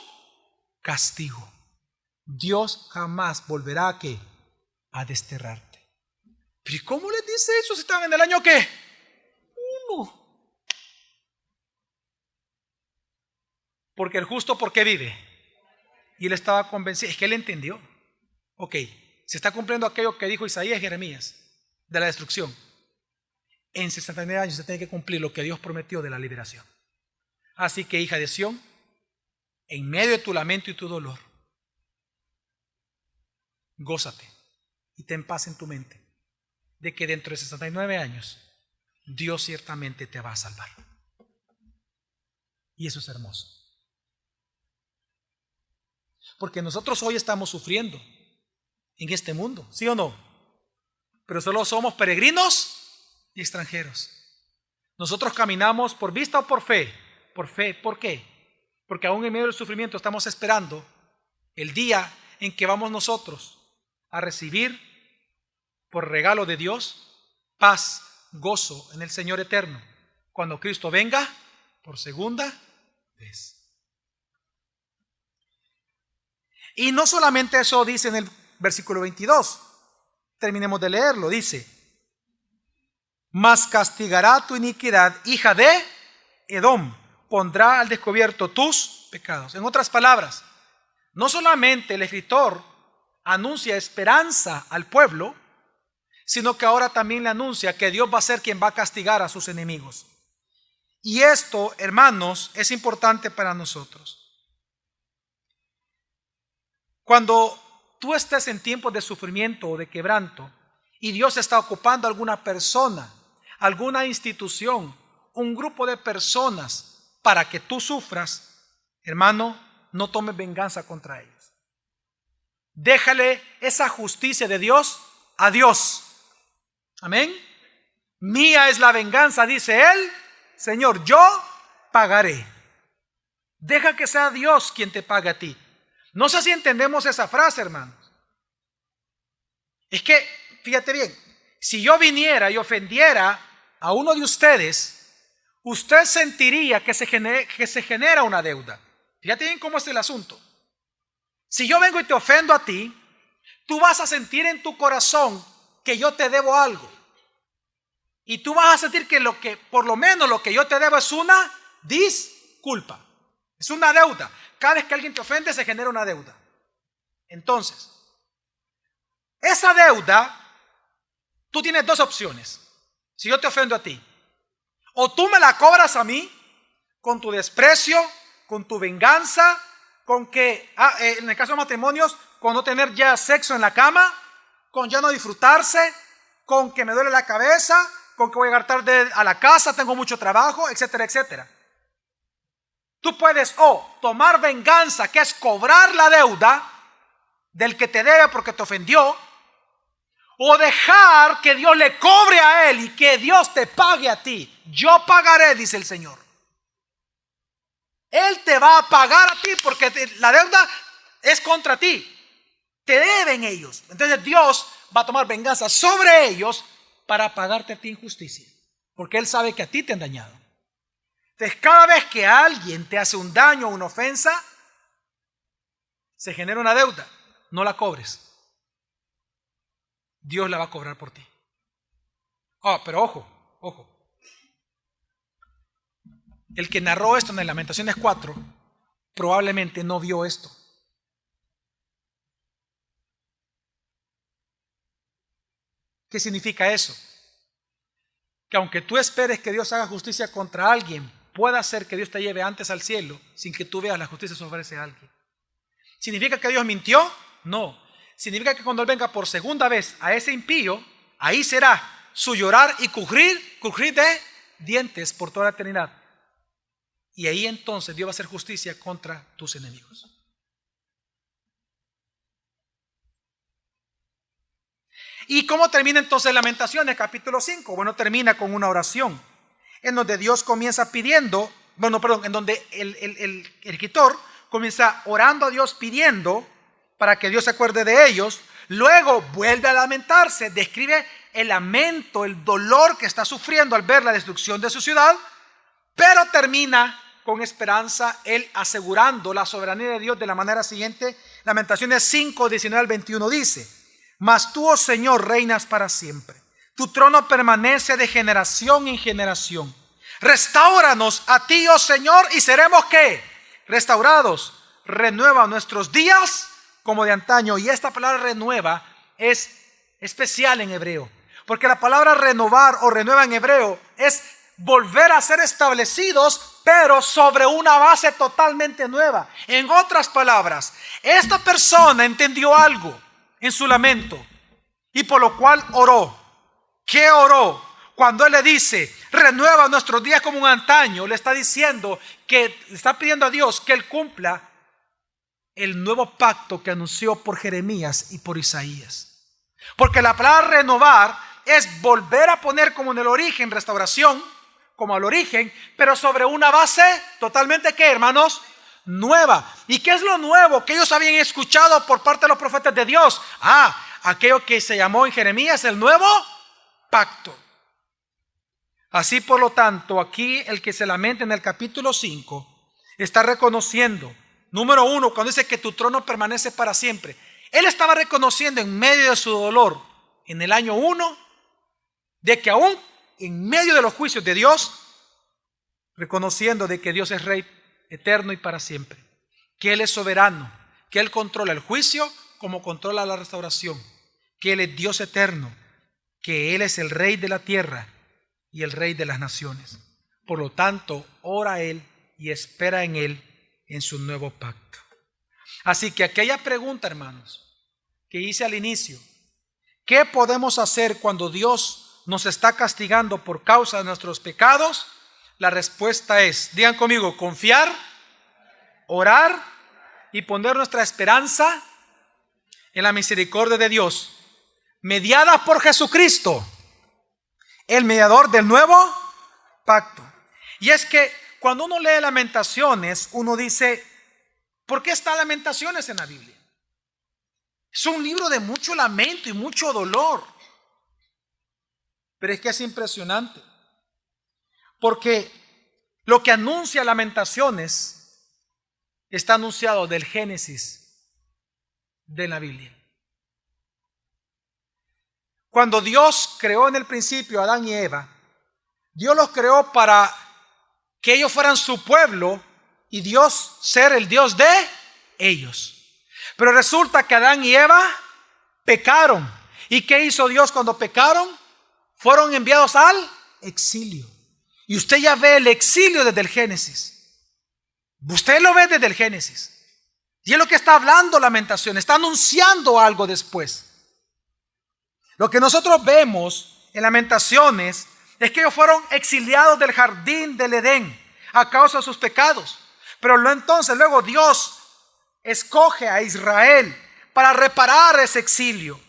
castigo. Dios jamás volverá ¿a qué? A desterrarte. ¿Pero y cómo les dice eso si estaban en el año qué? 1. Porque el justo, ¿por qué vive? Y él estaba convencido, es que él entendió. Ok, se está cumpliendo aquello que dijo Isaías y Jeremías de la destrucción. En 69 años se tiene que cumplir lo que Dios prometió de la liberación. Así que, hija de Sión, en medio de tu lamento y tu dolor, gózate y ten paz en tu mente de que dentro de 69 años Dios ciertamente te va a salvar. Y eso es hermoso. Porque nosotros hoy estamos sufriendo en este mundo, ¿sí o no? Pero solo somos peregrinos y extranjeros. Nosotros caminamos por vista o por fe. Por fe, ¿por qué? Porque aún en medio del sufrimiento estamos esperando el día en que vamos nosotros a recibir por regalo de Dios paz, gozo en el Señor eterno, cuando Cristo venga por segunda vez. Y no solamente eso dice en el versículo 22, terminemos de leerlo, dice: mas castigará tu iniquidad, hija de Edom, pondrá al descubierto tus pecados. En otras palabras, no solamente el escritor anuncia esperanza al pueblo, sino que ahora también le anuncia que Dios va a ser quien va a castigar a sus enemigos. Y esto, hermanos, es importante para nosotros. Cuando tú estés en tiempos de sufrimiento o de quebranto y Dios está ocupando a alguna persona, alguna institución, un grupo de personas para que tú sufras, hermano, no tomes venganza contra ellos. Déjale esa justicia de Dios a Dios. Amén. Mía es la venganza, dice él, Señor, yo pagaré. Deja que sea Dios quien te pague a ti. No sé si entendemos esa frase, hermanos. Es que, fíjate bien, si yo viniera y ofendiera a uno de ustedes, usted sentiría que se genera una deuda. Fíjate bien cómo es el asunto. Si yo vengo y te ofendo a ti, tú vas a sentir en tu corazón que yo te debo algo. Y tú vas a sentir que por lo menos lo que yo te debo es una disculpa. Es una deuda. Cada vez que alguien te ofende se genera una deuda. Entonces, esa deuda, tú tienes dos opciones. Si yo te ofendo a ti, o tú me la cobras a mí con tu desprecio, con tu venganza, con que, en el caso de matrimonios, con no tener ya sexo en la cama, con ya no disfrutarse, con que me duele la cabeza, con que voy a llegar tarde a la casa, tengo mucho trabajo, etcétera, etcétera. Tú puedes tomar venganza, que es cobrar la deuda del que te debe porque te ofendió, o dejar que Dios le cobre a él y que Dios te pague a ti. Yo pagaré, dice el Señor. Él te va a pagar a ti porque la deuda es contra ti. Te deben ellos. Entonces Dios va a tomar venganza sobre ellos para pagarte a ti injusticia, porque Él sabe que a ti te han dañado. Entonces, cada vez que alguien te hace un daño o una ofensa, se genera una deuda. No la cobres. Dios la va a cobrar por ti. Pero ojo. el que narró esto en Lamentaciones 4 probablemente no vio esto. ¿Qué significa eso? Que aunque tú esperes que Dios haga justicia contra alguien, pueda ser que Dios te lleve antes al cielo sin que tú veas la justicia sobre ese alguien. ¿Significa que Dios mintió? No. Significa que cuando Él venga por segunda vez a ese impío, ahí será su llorar y crujir de dientes por toda la eternidad. Y ahí entonces Dios va a hacer justicia contra tus enemigos. ¿Y cómo termina entonces Lamentaciones capítulo 5? Bueno, termina con una oración en donde Dios comienza pidiendo, en donde el escritor comienza orando a Dios pidiendo para que Dios se acuerde de ellos. Luego vuelve a lamentarse, describe el lamento, el dolor que está sufriendo al ver la destrucción de su ciudad, pero termina con esperanza, él asegurando la soberanía de Dios de la manera siguiente. Lamentaciones 5, 19 al 21 dice: mas tú, oh Señor, reinas para siempre. Tu trono permanece de generación en generación. Restáuranos a ti, oh Señor, y seremos ¿qué? Restaurados. Renueva nuestros días como de antaño. Y esta palabra renueva es especial en hebreo, porque la palabra renovar o renueva en hebreo es volver a ser establecidos, pero sobre una base totalmente nueva. En otras palabras, esta persona entendió algo en su lamento y por lo cual oró. ¿Qué oró? Cuando él le dice renueva nuestros días como un antaño, le está diciendo que le está pidiendo a Dios que él cumpla el nuevo pacto que anunció por Jeremías y por Isaías. Porque la palabra renovar es volver a poner como en el origen, restauración, como al origen, pero sobre una base totalmente ¿qué, hermanos? Nueva. ¿Y qué es lo nuevo que ellos habían escuchado por parte de los profetas de Dios? Aquello que se llamó en Jeremías el nuevo pacto. Así, por lo tanto, aquí el que se lamenta en el capítulo 5 está reconociendo, número uno, cuando dice que tu trono permanece para siempre. Él estaba reconociendo en medio de su dolor, en el año 1, de que aún en medio de los juicios de Dios, reconociendo de que Dios es Rey eterno y para siempre, que Él es soberano, que Él controla el juicio como controla la restauración, que Él es Dios eterno, que Él es el Rey de la tierra y el Rey de las naciones. Por lo tanto, ora a Él y espera en Él en su nuevo pacto. Así que aquella pregunta, hermanos, que hice al inicio, ¿qué podemos hacer cuando Dios nos está castigando por causa de nuestros pecados? La respuesta es, digan conmigo, confiar, orar y poner nuestra esperanza en la misericordia de Dios, mediada por Jesucristo, el mediador del nuevo pacto. Y es que cuando uno lee Lamentaciones, uno dice, ¿por qué está Lamentaciones en la Biblia? Es un libro de mucho lamento y mucho dolor. Pero es que es impresionante, porque lo que anuncia Lamentaciones está anunciado del Génesis de la Biblia. Cuando Dios creó en el principio a Adán y Eva, Dios los creó para que ellos fueran su pueblo y Dios ser el Dios de ellos. Pero resulta que Adán y Eva pecaron. ¿Y qué hizo Dios cuando pecaron? Fueron enviados al exilio. Y usted ya ve el exilio desde el Génesis. Usted lo ve desde el Génesis. Y es lo que está hablando Lamentaciones. Está anunciando algo después. Lo que nosotros vemos en Lamentaciones es que ellos fueron exiliados del jardín del Edén a causa de sus pecados. Pero luego Dios escoge a Israel para reparar ese exilio.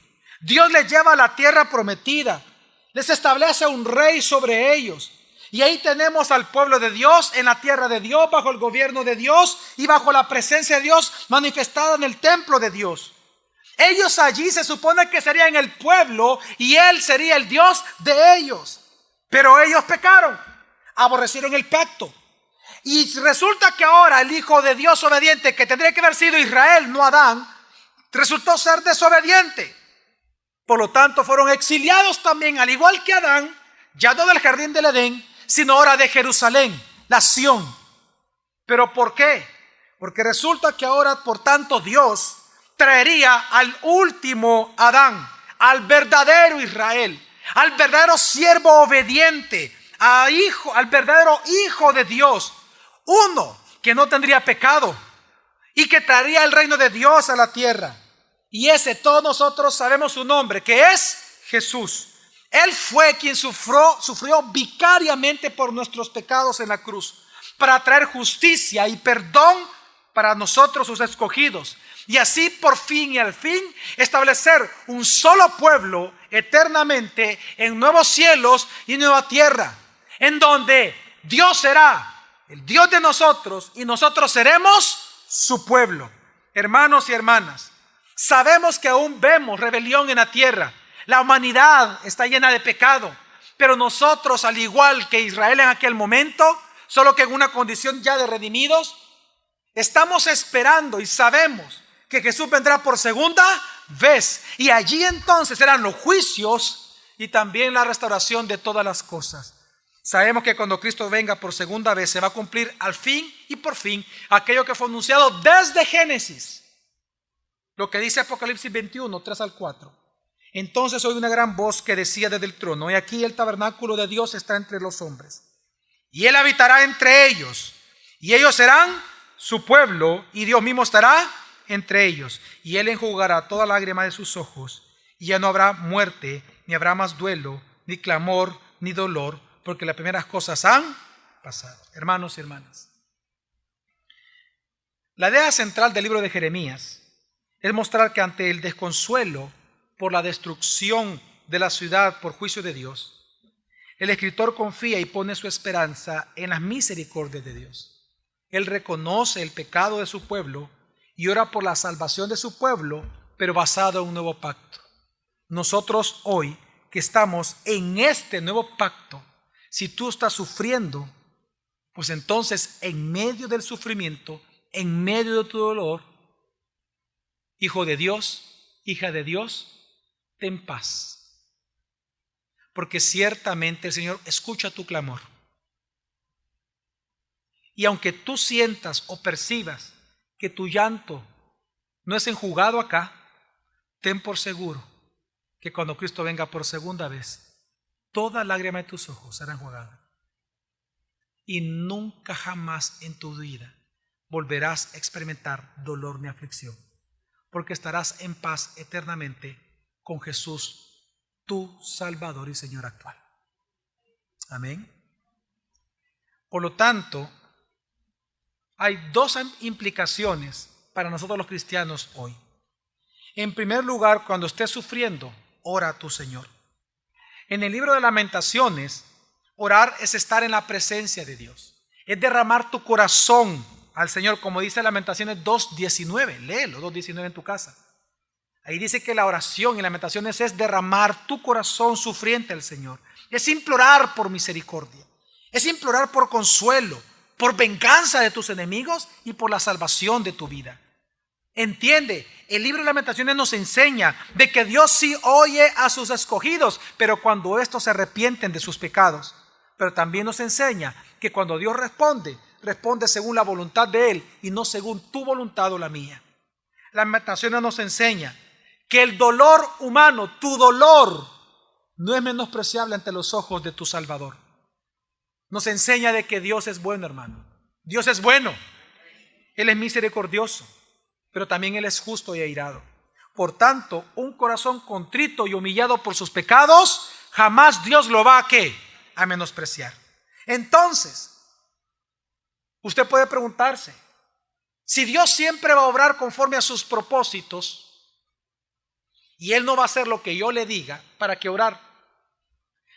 Dios les lleva a la tierra prometida. Les establece un rey sobre ellos. Y ahí tenemos al pueblo de Dios en la tierra de Dios, bajo el gobierno de Dios y bajo la presencia de Dios manifestada en el templo de Dios. Ellos allí se supone que serían el pueblo y Él sería el Dios de ellos. Pero ellos pecaron, aborrecieron el pacto. Y resulta que ahora el Hijo de Dios obediente, que tendría que haber sido Israel, no Adán, resultó ser desobediente. Por lo tanto, fueron exiliados también, al igual que Adán, ya no del jardín del Edén, sino ahora de Jerusalén, la Sión. ¿Pero por qué? Porque resulta que ahora, por tanto, Dios traería al último Adán, al verdadero Israel, al verdadero siervo obediente, al verdadero hijo de Dios, uno que no tendría pecado y que traería el reino de Dios a la tierra. Y ese todos nosotros sabemos su nombre, que es Jesús. Él fue quien sufrió vicariamente por nuestros pecados en la cruz, para traer justicia y perdón para nosotros sus escogidos. Y así por fin y al fin establecer un solo pueblo eternamente en nuevos cielos y nueva tierra, en donde Dios será el Dios de nosotros y nosotros seremos su pueblo. Hermanos y hermanas, sabemos que aún vemos rebelión en la tierra. La humanidad está llena de pecado, pero nosotros, al igual que Israel en aquel momento, solo que en una condición ya de redimidos, estamos esperando y sabemos que Jesús vendrá por segunda vez. Y allí entonces serán los juicios y también la restauración de todas las cosas. Sabemos que cuando Cristo venga por segunda vez se va a cumplir al fin y por fin aquello que fue anunciado desde Génesis. Lo que dice Apocalipsis 21, 3 al 4. Entonces oí una gran voz que decía desde el trono: y aquí el tabernáculo de Dios está entre los hombres, y Él habitará entre ellos, y ellos serán su pueblo, y Dios mismo estará entre ellos, y Él enjugará toda lágrima de sus ojos, y ya no habrá muerte, ni habrá más duelo, ni clamor, ni dolor, porque las primeras cosas han pasado. Hermanos y hermanas, la idea central del libro de Jeremías es mostrar que ante el desconsuelo por la destrucción de la ciudad por juicio de Dios, el escritor confía y pone su esperanza en las misericordias de Dios. Él reconoce el pecado de su pueblo y ora por la salvación de su pueblo, pero basado en un nuevo pacto. Nosotros hoy que estamos en este nuevo pacto, si tú estás sufriendo, pues entonces en medio del sufrimiento, en medio de tu dolor, hijo de Dios, hija de Dios, ten paz, porque ciertamente el Señor escucha tu clamor. Y aunque tú sientas o percibas que tu llanto no es enjugado acá, ten por seguro que cuando Cristo venga por segunda vez, toda lágrima de tus ojos será enjugada. Y nunca jamás en tu vida volverás a experimentar dolor ni aflicción, porque estarás en paz eternamente con Jesús, tu Salvador y Señor actual. Amén. Por lo tanto, hay dos implicaciones para nosotros los cristianos hoy. En primer lugar, cuando estés sufriendo, ora a tu Señor. En el libro de Lamentaciones, orar es estar en la presencia de Dios, es derramar tu corazón al Señor, como dice Lamentaciones 2:19. Léelo, 2:19 en tu casa. Ahí dice que la oración en Lamentaciones es derramar tu corazón sufriente al Señor. Es implorar por misericordia, es implorar por consuelo, por venganza de tus enemigos y por la salvación de tu vida. Entiende, el libro de Lamentaciones nos enseña de que Dios sí oye a sus escogidos, pero cuando estos se arrepienten de sus pecados. Pero también nos enseña que cuando Dios responde, responde según la voluntad de Él y no según tu voluntad o la mía. Lamentaciones nos enseña que el dolor humano, tu dolor, no es menospreciable ante los ojos de tu Salvador. Nos enseña de que Dios es bueno, hermano. Dios es bueno. Él es misericordioso, pero también Él es justo y airado. Por tanto, un corazón contrito y humillado por sus pecados, jamás Dios lo va a ¿qué? A menospreciar. Entonces, usted puede preguntarse, si Dios siempre va a obrar conforme a sus propósitos y Él no va a hacer lo que yo le diga, ¿para qué orar?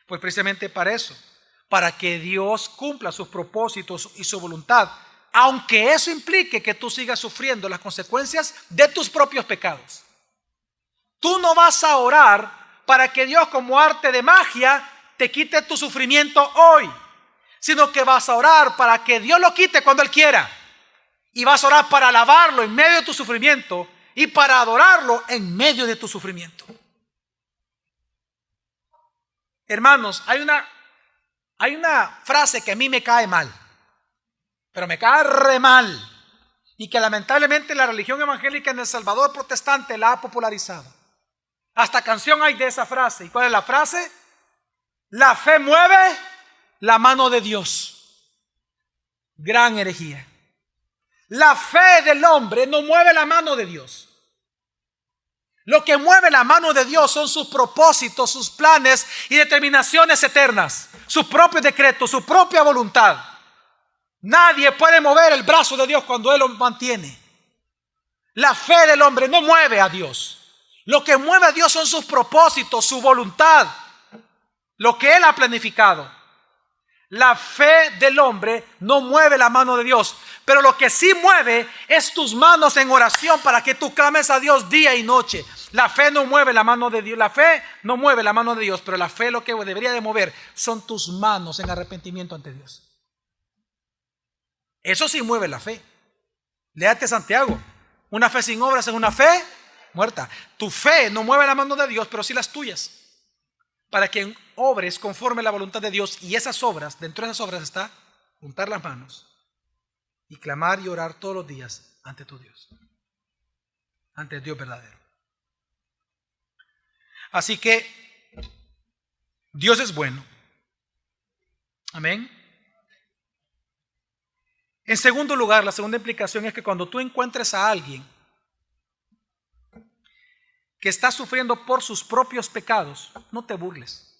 Pues precisamente para eso, para que Dios cumpla sus propósitos y su voluntad, aunque eso implique que tú sigas sufriendo las consecuencias de tus propios pecados. Tú no vas a orar para que Dios, como arte de magia, te quite tu sufrimiento hoy, sino que vas a orar para que Dios lo quite cuando Él quiera. Y vas a orar para alabarlo en medio de tu sufrimiento y para adorarlo en medio de tu sufrimiento. Hermanos, hay una frase que a mí me cae mal. pero me cae re mal. Y que lamentablemente la religión evangélica en El Salvador protestante la ha popularizado. Hasta canción hay de esa frase. ¿Y cuál es la frase? La fe mueve la mano de Dios. Gran herejía. La fe del hombre no mueve la mano de Dios. Lo que mueve la mano de Dios son sus propósitos, sus planes y determinaciones eternas, sus propios decretos, su propia voluntad. Nadie puede mover el brazo de Dios cuando Él lo mantiene. La fe del hombre no mueve a Dios. Lo que mueve a Dios son sus propósitos, su voluntad, lo que Él ha planificado. La fe del hombre no mueve la mano de Dios, pero lo que sí mueve es tus manos en oración para que tú clames a Dios día y noche. La fe no mueve la mano de Dios, la fe no mueve la mano de Dios, pero la fe lo que debería de mover son tus manos en arrepentimiento ante Dios. Eso sí mueve la fe. Léate Santiago. Una fe sin obras es una fe muerta. Tu fe no mueve la mano de Dios, pero sí las tuyas. Para que obres conforme a la voluntad de Dios. Y esas obras, dentro de esas obras está juntar las manos y clamar y orar todos los días ante tu Dios. Ante el Dios verdadero. Así que Dios es bueno. Amén. En segundo lugar, la segunda implicación es que cuando tú encuentres a alguien que está sufriendo por sus propios pecados, no te burles.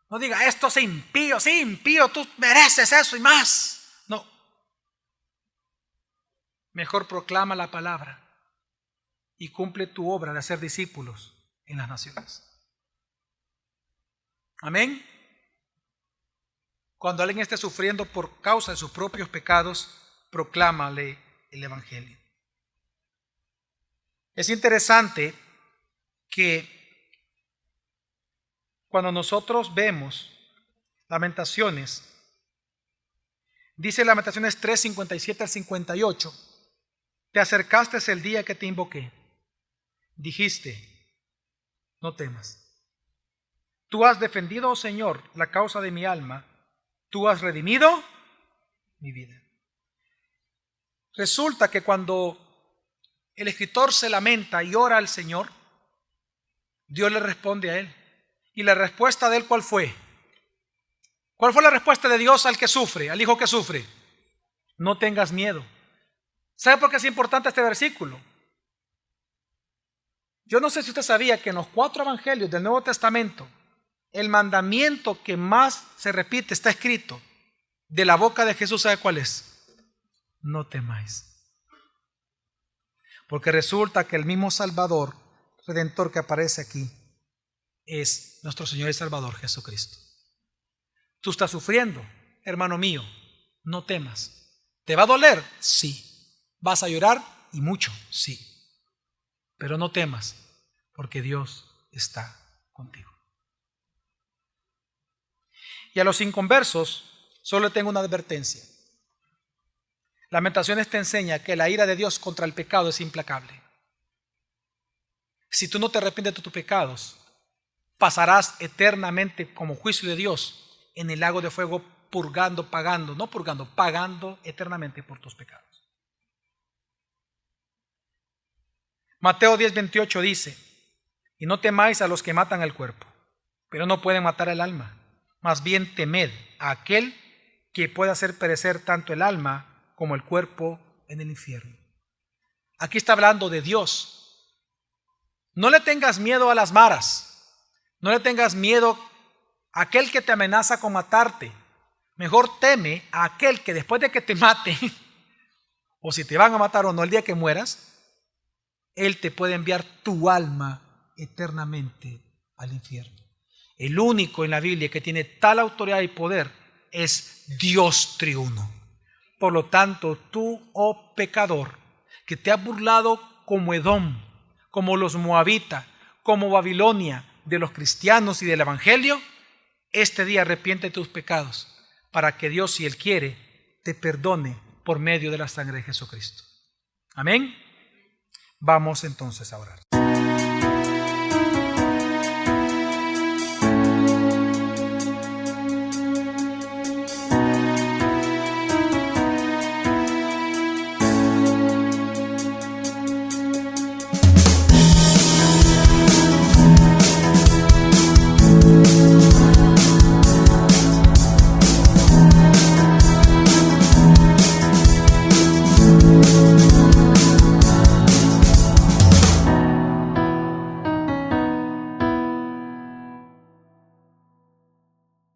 No digas, esto es impío, tú mereces eso y más. No. Mejor proclama la palabra y cumple tu obra de hacer discípulos en las naciones. Amén. Cuando alguien esté sufriendo por causa de sus propios pecados, proclámale el evangelio. Es interesante que cuando nosotros vemos Lamentaciones, dice Lamentaciones 3, 57 al 58, te acercaste el día que te invoqué, dijiste, no temas. Tú has defendido, oh Señor, la causa de mi alma. Tú has redimido mi vida. Resulta que cuando el escritor se lamenta y ora al Señor, Dios le responde a él. ¿Y la respuesta de él cuál fue? ¿Cuál fue la respuesta de Dios al que sufre, al hijo que sufre? No tengas miedo. ¿Sabe por qué es importante este versículo? Yo no sé si usted sabía que en los 4 evangelios del Nuevo Testamento, el mandamiento que más se repite está escrito de la boca de Jesús. ¿Sabe cuál es? No temáis. Porque resulta que el mismo Salvador, Redentor que aparece aquí, es nuestro Señor y Salvador Jesucristo. Tú estás sufriendo, hermano mío, no temas. ¿Te va a doler? Sí. ¿Vas a llorar? Y mucho, sí. Pero no temas, porque Dios está contigo. Y a los inconversos solo tengo una advertencia. Lamentaciones te enseña que la ira de Dios contra el pecado es implacable. Si tú no te arrepientes de tus pecados, pasarás eternamente como juicio de Dios en el lago de fuego pagando eternamente por tus pecados. Mateo 10:28 dice, y no temáis a los que matan el cuerpo, pero no pueden matar el alma. Más bien temed a aquel que puede hacer perecer tanto el alma como el cuerpo en el infierno. Aquí está hablando de Dios. No le tengas miedo a las maras. No le tengas miedo a aquel que te amenaza con matarte. Mejor teme a aquel que después de que te mate, o si te van a matar o no el día que mueras, Él te puede enviar tu alma eternamente al infierno. El único en la Biblia que tiene tal autoridad y poder es Dios triuno. Por lo tanto, tú, oh pecador, que te has burlado como Edom, como los moabitas, como Babilonia, de los cristianos y del evangelio, este día arrepiente de tus pecados para que Dios, si Él quiere, te perdone por medio de la sangre de Jesucristo. Amén. Vamos entonces a orar.